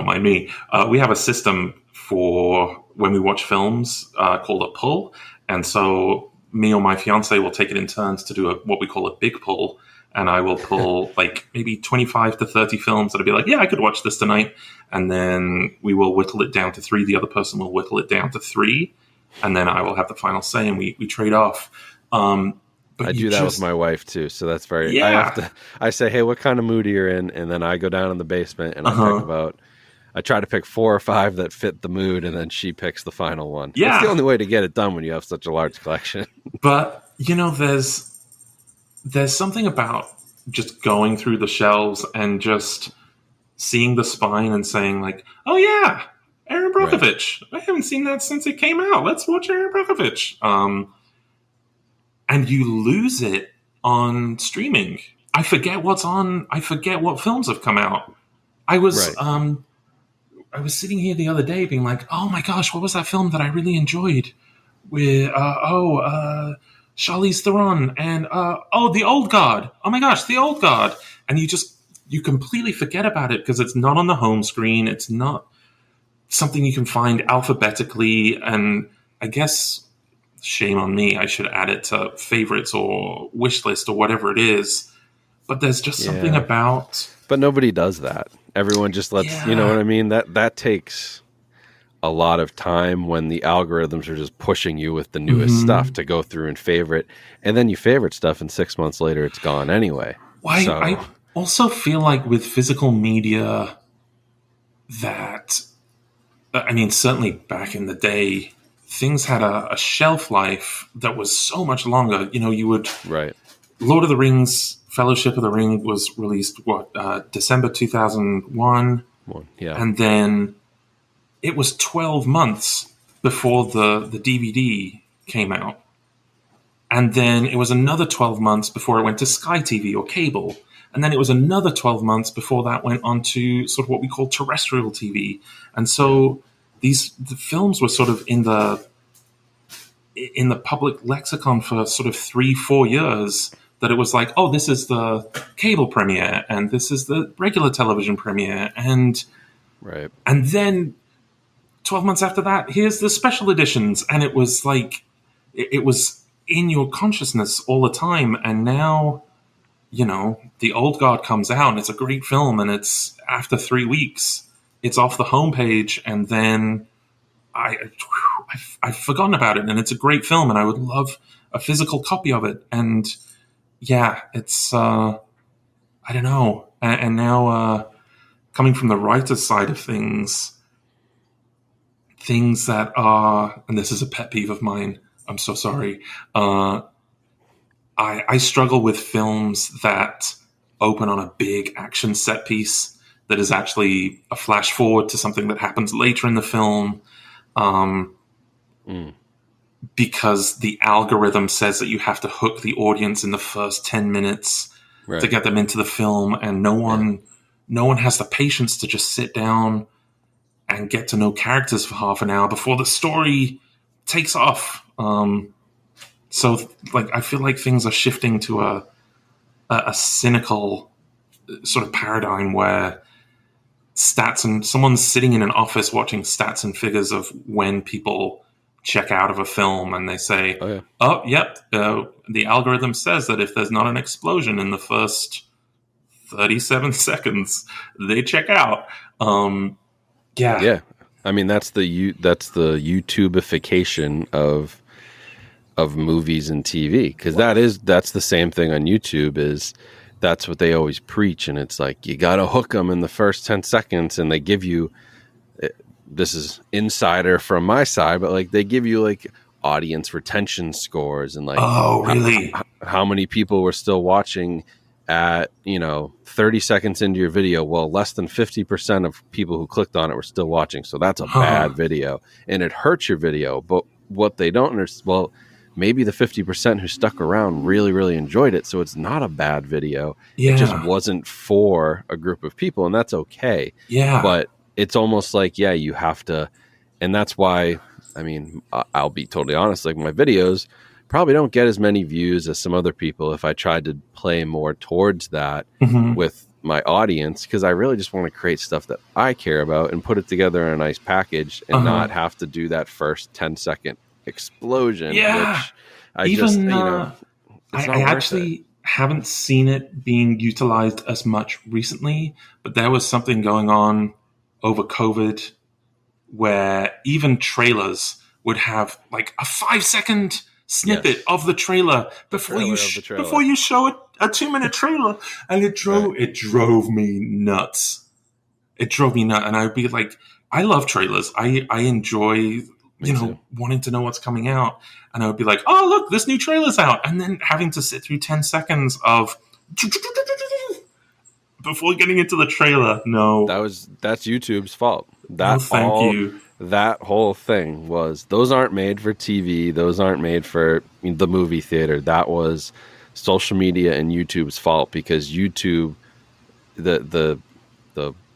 mind me, we have a system for when we watch films called a pull. And so me or my fiance will take it in turns to do what we call a big pull. And I will pull like maybe 25 to 30 films that'll be like, yeah, I could watch this tonight. And then we will whittle it down to 3. The other person will whittle it down to 3. And then I will have the final say, and we trade off. But I do that with my wife too. So that's very, I say, hey, what kind of mood are you in? And then I go down in the basement and I try to pick 4 or 5 that fit the mood, and then she picks the final one. Yeah. It's the only way to get it done when you have such a large collection. But, there's something about just going through the shelves and just seeing the spine and saying like, oh yeah, Aaron Brockovich. Right. I haven't seen that since it came out. Let's watch Aaron Brockovich. And you lose it on streaming. I forget what's on. I forget what films have come out. I was sitting here the other day being like, oh my gosh, what was that film that I really enjoyed? With, Charlize Theron and, The Old Guard. Oh my gosh, The Old Guard. And you completely forget about it because it's not on the home screen. It's not something you can find alphabetically. And I guess, shame on me, I should add it to favorites or wish list or whatever it is. But there's just something about... But nobody does that. Everyone just lets, you know what I mean? That takes a lot of time when the algorithms are just pushing you with the newest stuff to go through and favorite. And then you favorite stuff and 6 months later it's gone anyway. Well, I also feel like with physical media that, I mean, certainly back in the day, things had a shelf life that was so much longer. You would... Right. Lord of the Rings, Fellowship of the Ring was released, December 2001? Yeah. And then it was 12 months before the DVD came out. And then it was another 12 months before it went to Sky TV or cable. And then it was another 12 months before that went on to sort of what we call terrestrial TV. And so the films were sort of in the public lexicon for sort of 3-4 years, that it was like, oh, this is the cable premiere and this is the regular television premiere. And then 12 months after that, here's the special editions. And it was like, it was in your consciousness all the time. And now, The Old Guard comes out and it's a great film. And it's after 3 weeks, it's off the homepage. And then I've forgotten about it. And it's a great film. And I would love a physical copy of it. And yeah, it's, I don't know. And now, coming from the writer's side of things that are, and this is a pet peeve of mine, I'm so sorry. I struggle with films that open on a big action set piece that is actually a flash forward to something that happens later in the film. Because the algorithm says that you have to hook the audience in the first 10 minutes to get them into the film. And no one has the patience to just sit down and get to know characters for half an hour before the story takes off. So like, I feel like things are shifting to a cynical sort of paradigm where someone's sitting in an office watching stats and figures of when people check out of a film, and they say, the algorithm says that if there's not an explosion in the first 37 seconds, they check out. I mean, that's the YouTubeification of movies and TV, because that's the same thing on YouTube. Is that's what they always preach, and it's like you got to hook them in the first 10 seconds, and they give you this is insider from my side, but like they give you like audience retention scores and like, oh, really? How many people were still watching at, 30 seconds into your video. Well, less than 50% of people who clicked on it were still watching. So that's a bad video and it hurts your video. But what they don't understand, well, maybe the 50% who stuck around really, really enjoyed it. So it's not a bad video. Yeah. It just wasn't for a group of people, and that's okay. Yeah. But it's almost like, you have to, and that's why, I mean, I'll be totally honest, like my videos probably don't get as many views as some other people if I tried to play more towards that with my audience, because I really just want to create stuff that I care about and put it together in a nice package and not have to do that first 10-second explosion. Yeah. Which I even, I actually haven't seen it being utilized as much recently, but there was something going on over COVID where even trailers would have like a 5-second snippet of the trailer before you show a 2-minute trailer, and it drove me nuts. It drove me nuts, and I'd be like, I love trailers. I enjoy wanting to know what's coming out, and I would be like, oh look, this new trailer's out, and then having to sit through 10 seconds of before getting into the trailer. No, that's YouTube's fault. Thank you. That whole thing was, those aren't made for TV. Those aren't made for the movie theater. That was social media and YouTube's fault, because YouTube, the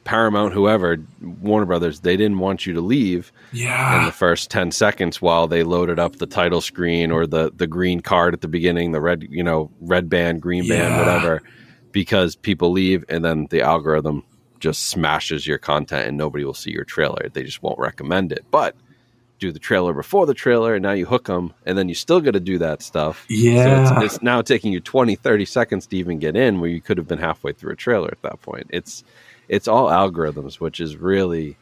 Paramount, whoever, Warner Brothers, they didn't want you to leave in the first 10 seconds while they loaded up the title screen or the green card at the beginning, the red band, green band, whatever, because people leave and then the algorithm just smashes your content and nobody will see your trailer. They just won't recommend it. But do the trailer before the trailer, and now you hook them, and then you still got to do that stuff. Yeah. So it's now taking you 20, 30 seconds to even get in, where you could have been halfway through a trailer at that point. It's all algorithms, which is really,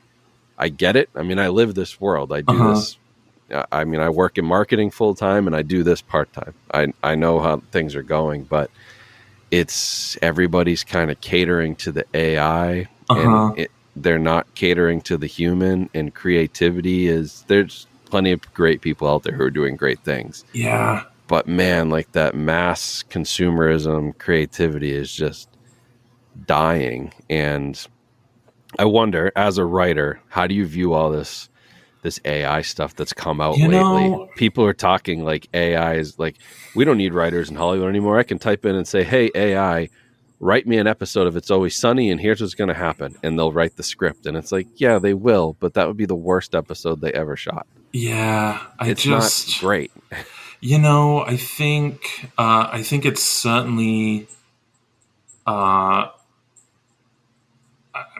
I get it. I mean, I live this world. I do this. I mean, I work in marketing full time and I do this part time. I know how things are going, but it's everybody's kind of catering to the AI and they're not catering to the human, and creativity there's plenty of great people out there who are doing great things. Yeah. But man, like that mass consumerism creativity is just dying. And I wonder, as a writer, how do you view all this AI stuff that's come out lately? People are talking like AI is like, we don't need writers in Hollywood anymore. I can type in and say, hey, AI, write me an episode of It's Always Sunny and here's what's going to happen. And they'll write the script. And it's like, yeah, they will, but that would be the worst episode they ever shot. Yeah. It's not great. I think it's certainly,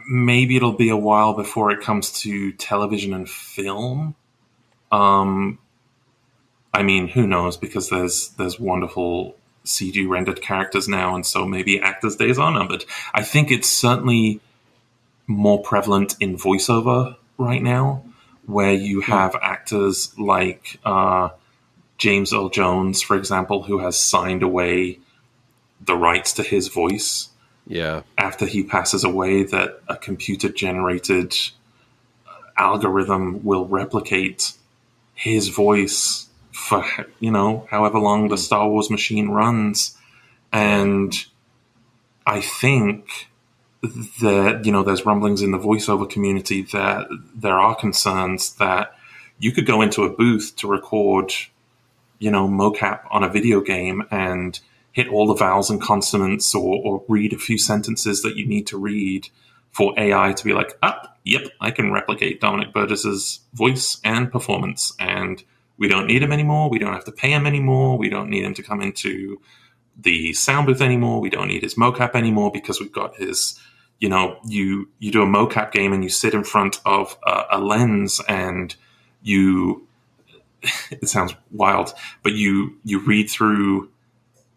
maybe it'll be a while before it comes to television and film. I mean, who knows? Because there's wonderful CG rendered characters now, and so maybe actors' days are numbered. I think it's certainly more prevalent in voiceover right now, where you have actors like James Earl Jones, for example, who has signed away the rights to his voice. Yeah. After he passes away, that a computer-generated algorithm will replicate his voice for, however long the Star Wars machine runs. And I think that, there's rumblings in the voiceover community that there are concerns that you could go into a booth to record, mocap on a video game and hit all the vowels and consonants or read a few sentences that you need to read for AI to be like, yep, I can replicate Dominic Burgess's voice and performance, and we don't need him anymore. We don't have to pay him anymore. We don't need him to come into the sound booth anymore. We don't need his mocap anymore because we've got his, you do a mocap game and you sit in front of a lens and it sounds wild, but you read through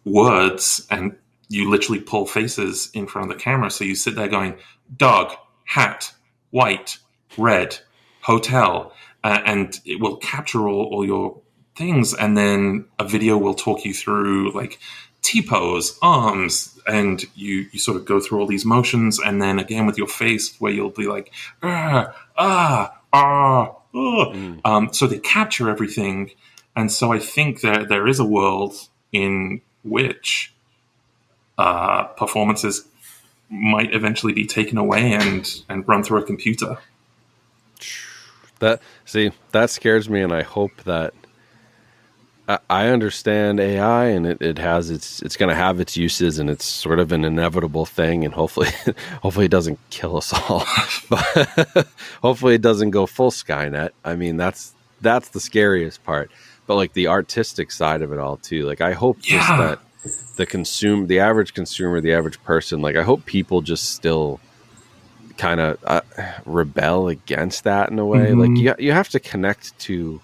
words and you literally pull faces in front of the camera. So you sit there going, dog, hat, white, red, hotel, and it will capture all your things. And then a video will talk you through like T-pose, arms, and you sort of go through all these motions, and then again with your face, where you'll be like, so they capture everything, and so I think that there is a world in which performances might eventually be taken away and run through a computer. That scares me, and I hope that I understand AI, and it's going to have its uses, and it's sort of an inevitable thing, and hopefully it doesn't kill us all. But hopefully it doesn't go full Skynet. I mean, that's the scariest part. But like the artistic side of it all too. Like I hope just that the average consumer, the average person, like I hope people just still kind of rebel against that in a way. Like you have to connect to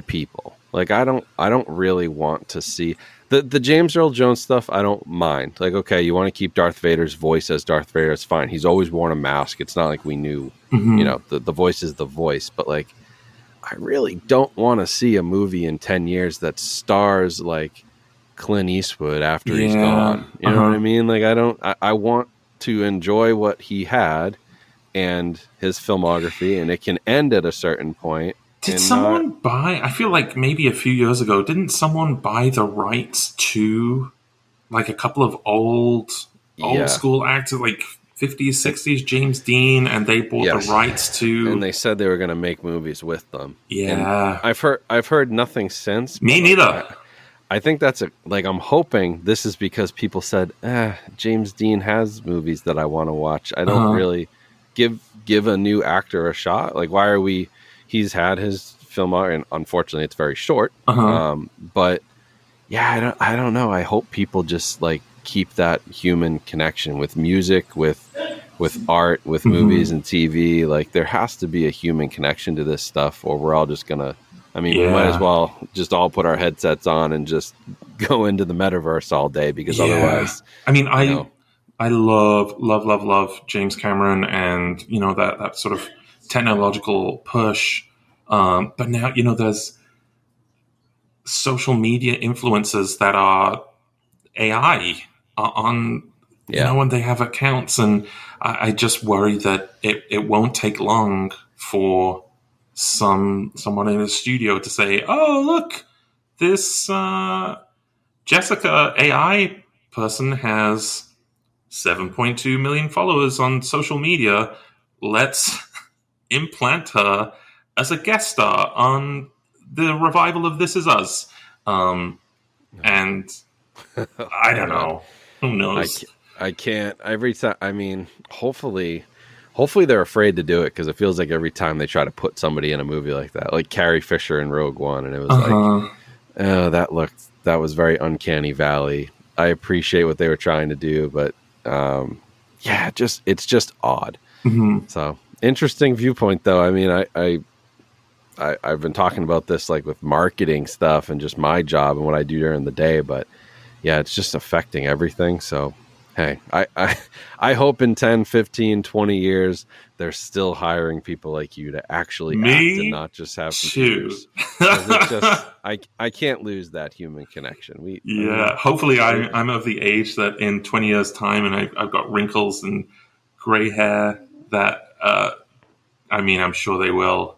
people. Like I don't really want to see the James Earl Jones stuff. I don't mind. Like, okay, you want to keep Darth Vader's voice as Darth Vader, it's fine. He's always worn a mask. It's not like we knew, the voice is the voice. But like, I really don't want to see a movie in 10 years that stars like Clint Eastwood after he's gone. You know what I mean? Like I want to enjoy what he had and his filmography, and it can end at a certain point. Did someone buy, I feel like maybe a few years ago, didn't someone buy the rights to like a couple of old school actors, like 50s, 60s, James Dean, and they bought the rights to... And they said they were going to make movies with them. Yeah. And I've heard nothing since. Me neither. I think that's I'm hoping this is because people said, James Dean has movies that I want to watch. I don't really give a new actor a shot. Like, why are we... He's had his film, and unfortunately, it's very short. But yeah, I don't know. I hope people just like keep that human connection with music, with art, with movies and TV. Like there has to be a human connection to this stuff, or we're all just gonna. I mean, we might as well just all put our headsets on and just go into the metaverse all day, because otherwise, I mean, I love James Cameron, and that sort of technological push, but now there's social media influencers that are AI on when they have accounts, and I just worry that it won't take long for someone in a studio to say, oh look, this Jessica AI person has 7.2 million followers on social media, let's implant her as a guest star on the revival of This Is Us. And I don't know. Who knows? I can't. Every time, I mean, hopefully they're afraid to do it, because it feels like every time they try to put somebody in a movie like that, like Carrie Fisher in Rogue One, and it was like, oh, that was very Uncanny Valley. I appreciate what they were trying to do, but it's just odd. So interesting viewpoint, though. I mean, I've been talking about this like with marketing stuff and just my job and what I do during the day, but yeah, it's just affecting everything. So hey, I hope in 10, 15, 20 years they're still hiring people like you to actually act and not just have computers. It's just, I can't lose that human connection. Hopefully I'm of the age that in 20 years time, and I've got wrinkles and gray hair, that I'm sure they will,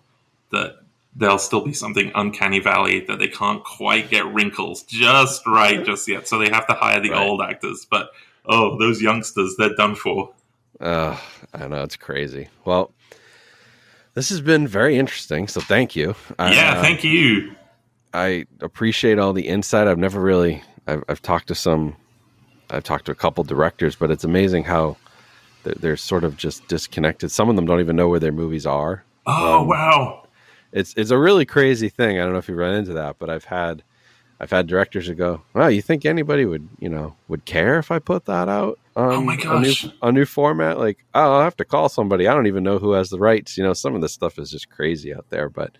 that there'll still be something Uncanny Valley that they can't quite get wrinkles just right just yet, so they have to hire the old actors. But those youngsters, they're done for. I know, it's crazy. Well, this has been very interesting, so thank you. Thank you. I appreciate all the insight. I've talked to a couple directors, but it's amazing how they're sort of just disconnected. Some of them don't even know where their movies are. Wow. It's a really crazy thing. I don't know if you run into that, but I've had directors who go, "Wow, you think anybody would care if I put that out on oh my gosh. a new format?" Like, I'll have to call somebody. I don't even know who has the rights. Some of this stuff is just crazy out there. But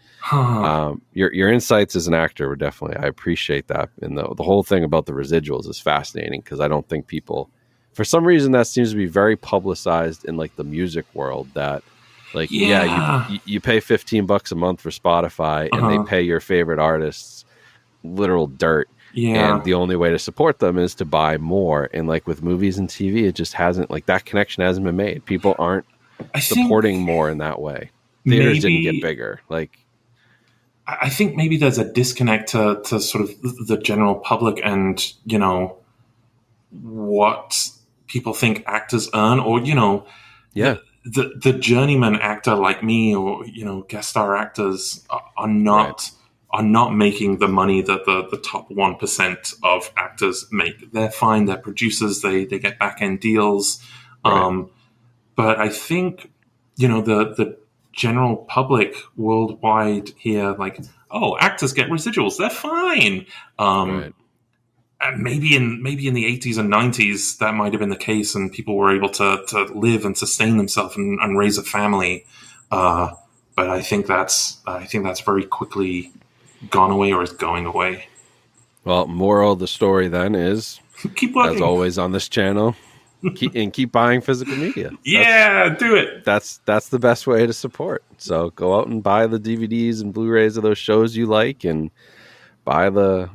your insights as an actor were definitely, I appreciate that. And the whole thing about the residuals is fascinating, because I don't think people, for some reason, that seems to be very publicized in like the music world, that like, you pay $15 a month for Spotify, and they pay your favorite artists literal dirt, Yeah. And the only way to support them is to buy more. And like with movies and TV, it just hasn't, like, that connection hasn't been made. People aren't I supporting think more in that way. Theaters didn't get maybe bigger. Like, I think maybe there's a disconnect to sort of the general public and, what people think actors earn, or, yeah, the journeyman actor like me, or, guest star actors are not making the money that the top 1% of actors make. They're fine. They're producers. They get back end deals. Right. But I think, the general public worldwide here, like, oh, actors get residuals. They're fine. Right. And maybe in the 80s and 90s that might have been the case, and people were able to live and sustain themselves and raise a family. But I think that's very quickly gone away, or is going away. Well, moral of the story then is, keep working. As always on this channel, keep buying physical media. Do it. That's the best way to support. So go out and buy the DVDs and Blu-rays of those shows you like, and buy the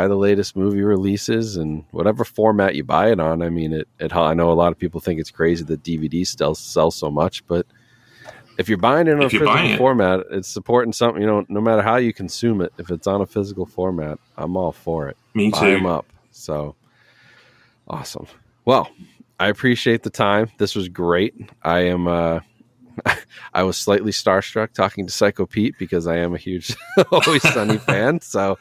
latest movie releases and whatever format you buy it on. I mean, I know a lot of people think it's crazy that DVDs still sell so much, but if you're buying it in a physical format, it's supporting something, no matter how you consume it. If it's on a physical format, I'm all for it. Me too. Buy them up. So awesome. Well, I appreciate the time. This was great. I was slightly starstruck talking to Psycho Pete because I am a huge Always Sunny fan. So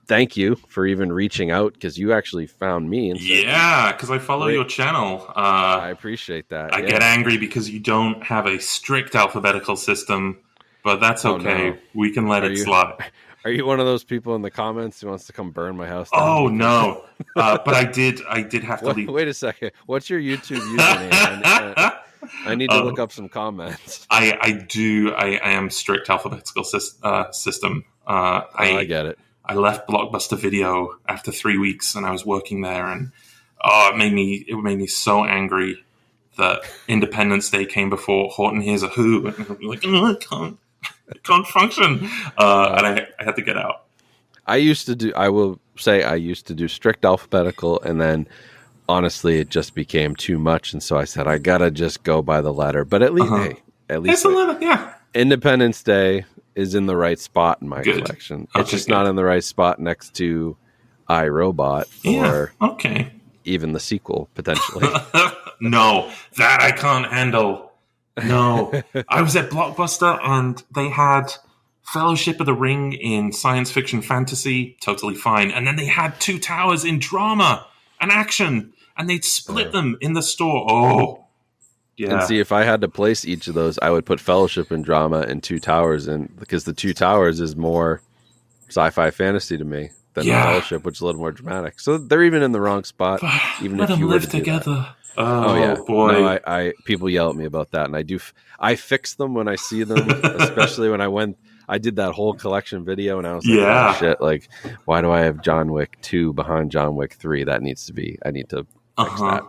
thank you for even reaching out, because you actually found me. And because I follow your channel. I appreciate that. I get angry because you don't have a strict alphabetical system, but that's okay. No. We can let it slide. Are you one of those people in the comments who wants to come burn my house down? Oh, no. But I did have to leave. Wait a second. What's your YouTube username? I need to look up some comments. I do. I am strict alphabetical system. I get it. I left Blockbuster Video after 3 weeks, and I was working there, and it made me so angry that Independence Day came before Horton Hears a Who, and I'm like, I can't function, and I had to get out. I used to do strict alphabetical, and then honestly, it just became too much, and so I said I gotta just go by the letter. But at least, it's a letter, yeah. Independence Day is in the right spot in my collection. It's just not in the right spot next to iRobot or even the sequel potentially. No, that I can't handle. No, I was at Blockbuster and they had Fellowship of the Ring in science fiction fantasy, totally fine, and then they had Two Towers in drama and action, and they'd split them in the store. Oh. Yeah. And see, if I had to place each of those, I would put Fellowship in drama and Two Towers in, because the Two Towers is more sci-fi fantasy to me than the Fellowship, which is a little more dramatic. So they're even in the wrong spot. Even let if you them live together. Oh yeah, boy! No, I people yell at me about that, and I fix them when I see them, especially when I did that whole collection video, and I was like, oh, shit, like, why do I have John Wick 2 behind John Wick 3? I need to fix that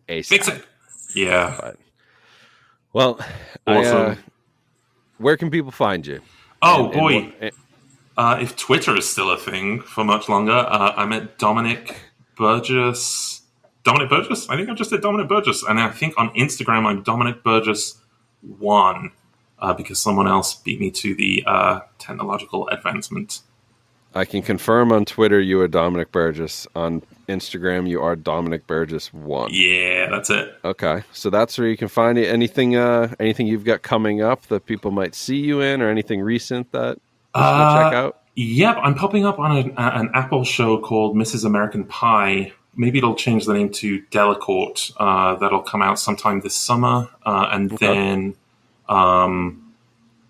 ASAP. Fix it. Yeah. But, well, awesome. Where can people find you? Oh, boy. If Twitter is still a thing for much longer, I'm at Dominic Burgess. Dominic Burgess? I think I just said Dominic Burgess. And I think on Instagram, I'm Dominic Burgess 1, because someone else beat me to the technological advancement. I can confirm on Twitter you are Dominic Burgess. On Instagram, you are Dominic Burgess 1. Yeah, that's it. Okay, so that's where you can find it. Anything you've got coming up that people might see you in, or anything recent that you should check out? Yep, I'm popping up on an Apple show called Mrs. American Pie. Maybe it'll change the name to Delacourt. That'll come out sometime this summer. Then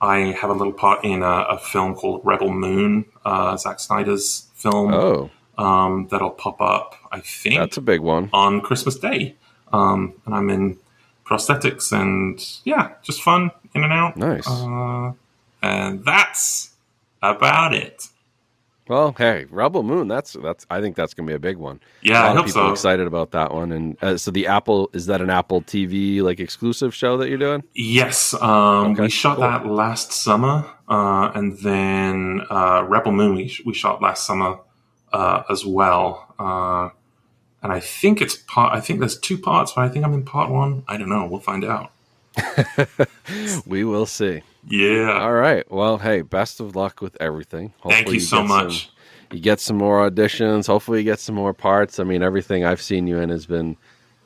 I have a little part in a film called Rebel Moon, Zack Snyder's film. Oh. That'll pop up, I think. That's a big one. On Christmas Day. And I'm in prosthetics and, just fun, in and out. Nice. And that's about it. Well, hey, Rebel Moon, that's. I think that's going to be a big one. Yeah, I hope so. A lot of people excited about that one. And so the Apple, is that an Apple TV like exclusive show that you're doing? Yes. We shot that last summer. And then Rebel Moon we shot last summer as well. And I think I think there's 2 parts, but I think I'm in part 1. I don't know. We'll find out. We will see. Yeah. All right. Well, hey, best of luck with everything. Hopefully Thank you so much. You get some more auditions. Hopefully you get some more parts. I mean, everything I've seen you in has been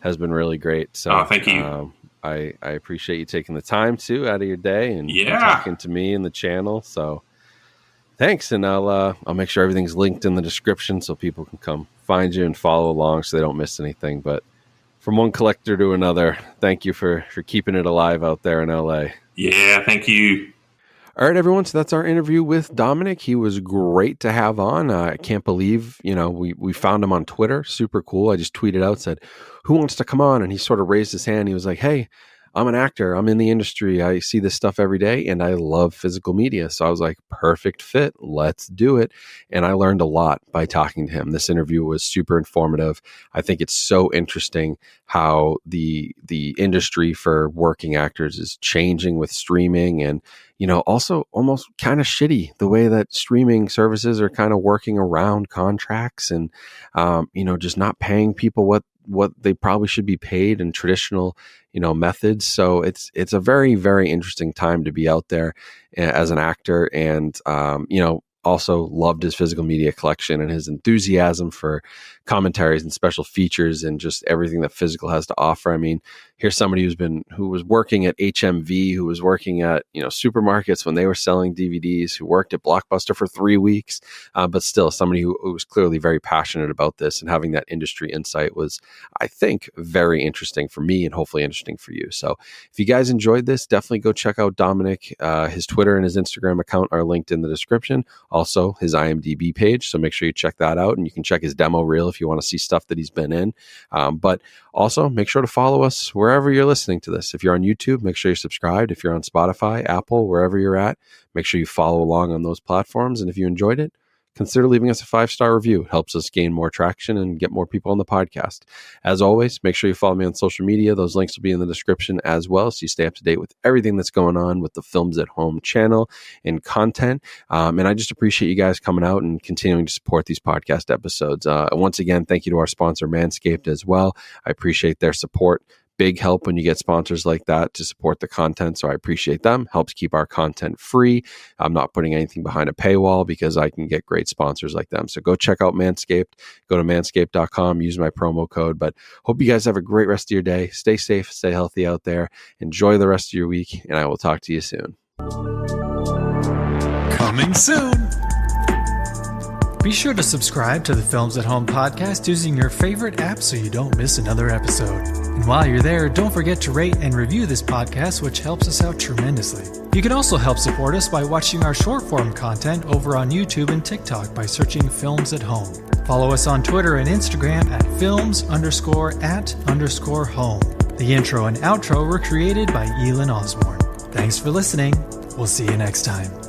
really great. So thank you. I appreciate you taking the time out of your day and Yeah. talking to me and the channel. So thanks. And I'll make sure everything's linked in the description so people can come find you and follow along so they don't miss anything. But from one collector to another, thank you for keeping it alive out there in LA. Yeah, thank you. All right, everyone. So that's our interview with Dominic. He was great to have on. I can't believe, we found him on Twitter. Super cool. I just tweeted out, said, who wants to come on? And he sort of raised his hand. He was like, hey, I'm an actor. I'm in the industry. I see this stuff every day and I love physical media. So I was like, perfect fit. Let's do it. And I learned a lot by talking to him. This interview was super informative. I think it's so interesting how the industry for working actors is changing with streaming and, also almost kind of shitty the way that streaming services are kind of working around contracts and, just not paying people what they probably should be paid in traditional, methods. So it's a very, very interesting time to be out there as an actor and, also loved his physical media collection and his enthusiasm for commentaries and special features and just everything that physical has to offer. I mean, here's somebody who was working at HMV, who was working at, supermarkets when they were selling DVDs, who worked at Blockbuster for 3 weeks, but still somebody who was clearly very passionate about this, and having that industry insight was, I think, very interesting for me and hopefully interesting for you. So if you guys enjoyed this, definitely go check out Dominic. His Twitter and his Instagram account are linked in the description. Also his IMDb page. So make sure you check that out, and you can check his demo reel if you want to see stuff that he's been in. But also make sure to follow us wherever you're listening to this. If you're on YouTube, make sure you're subscribed. If you're on Spotify, Apple, wherever you're at, make sure you follow along on those platforms. And if you enjoyed it, consider leaving us a 5-star review. It helps us gain more traction and get more people on the podcast. As always, make sure you follow me on social media. Those links will be in the description as well, so you stay up to date with everything that's going on with the Films at Home channel and content. And I just appreciate you guys coming out and continuing to support these podcast episodes. Once again, thank you to our sponsor, Manscaped, as well. I appreciate their support. Big help when you get sponsors like that to support the content. So I appreciate them. Helps keep our content free. I'm not putting anything behind a paywall because I can get great sponsors like them. So go check out Manscaped. Go to manscaped.com. Use my promo code. But hope you guys have a great rest of your day. Stay safe. Stay healthy out there. Enjoy the rest of your week. And I will talk to you soon. Coming soon. Be sure to subscribe to the Films at Home podcast using your favorite app so you don't miss another episode. And while you're there, don't forget to rate and review this podcast, which helps us out tremendously. You can also help support us by watching our short-form content over on YouTube and TikTok by searching Films at Home. Follow us on Twitter and Instagram at films_at_home. The intro and outro were created by Elin Osborne. Thanks for listening. We'll see you next time.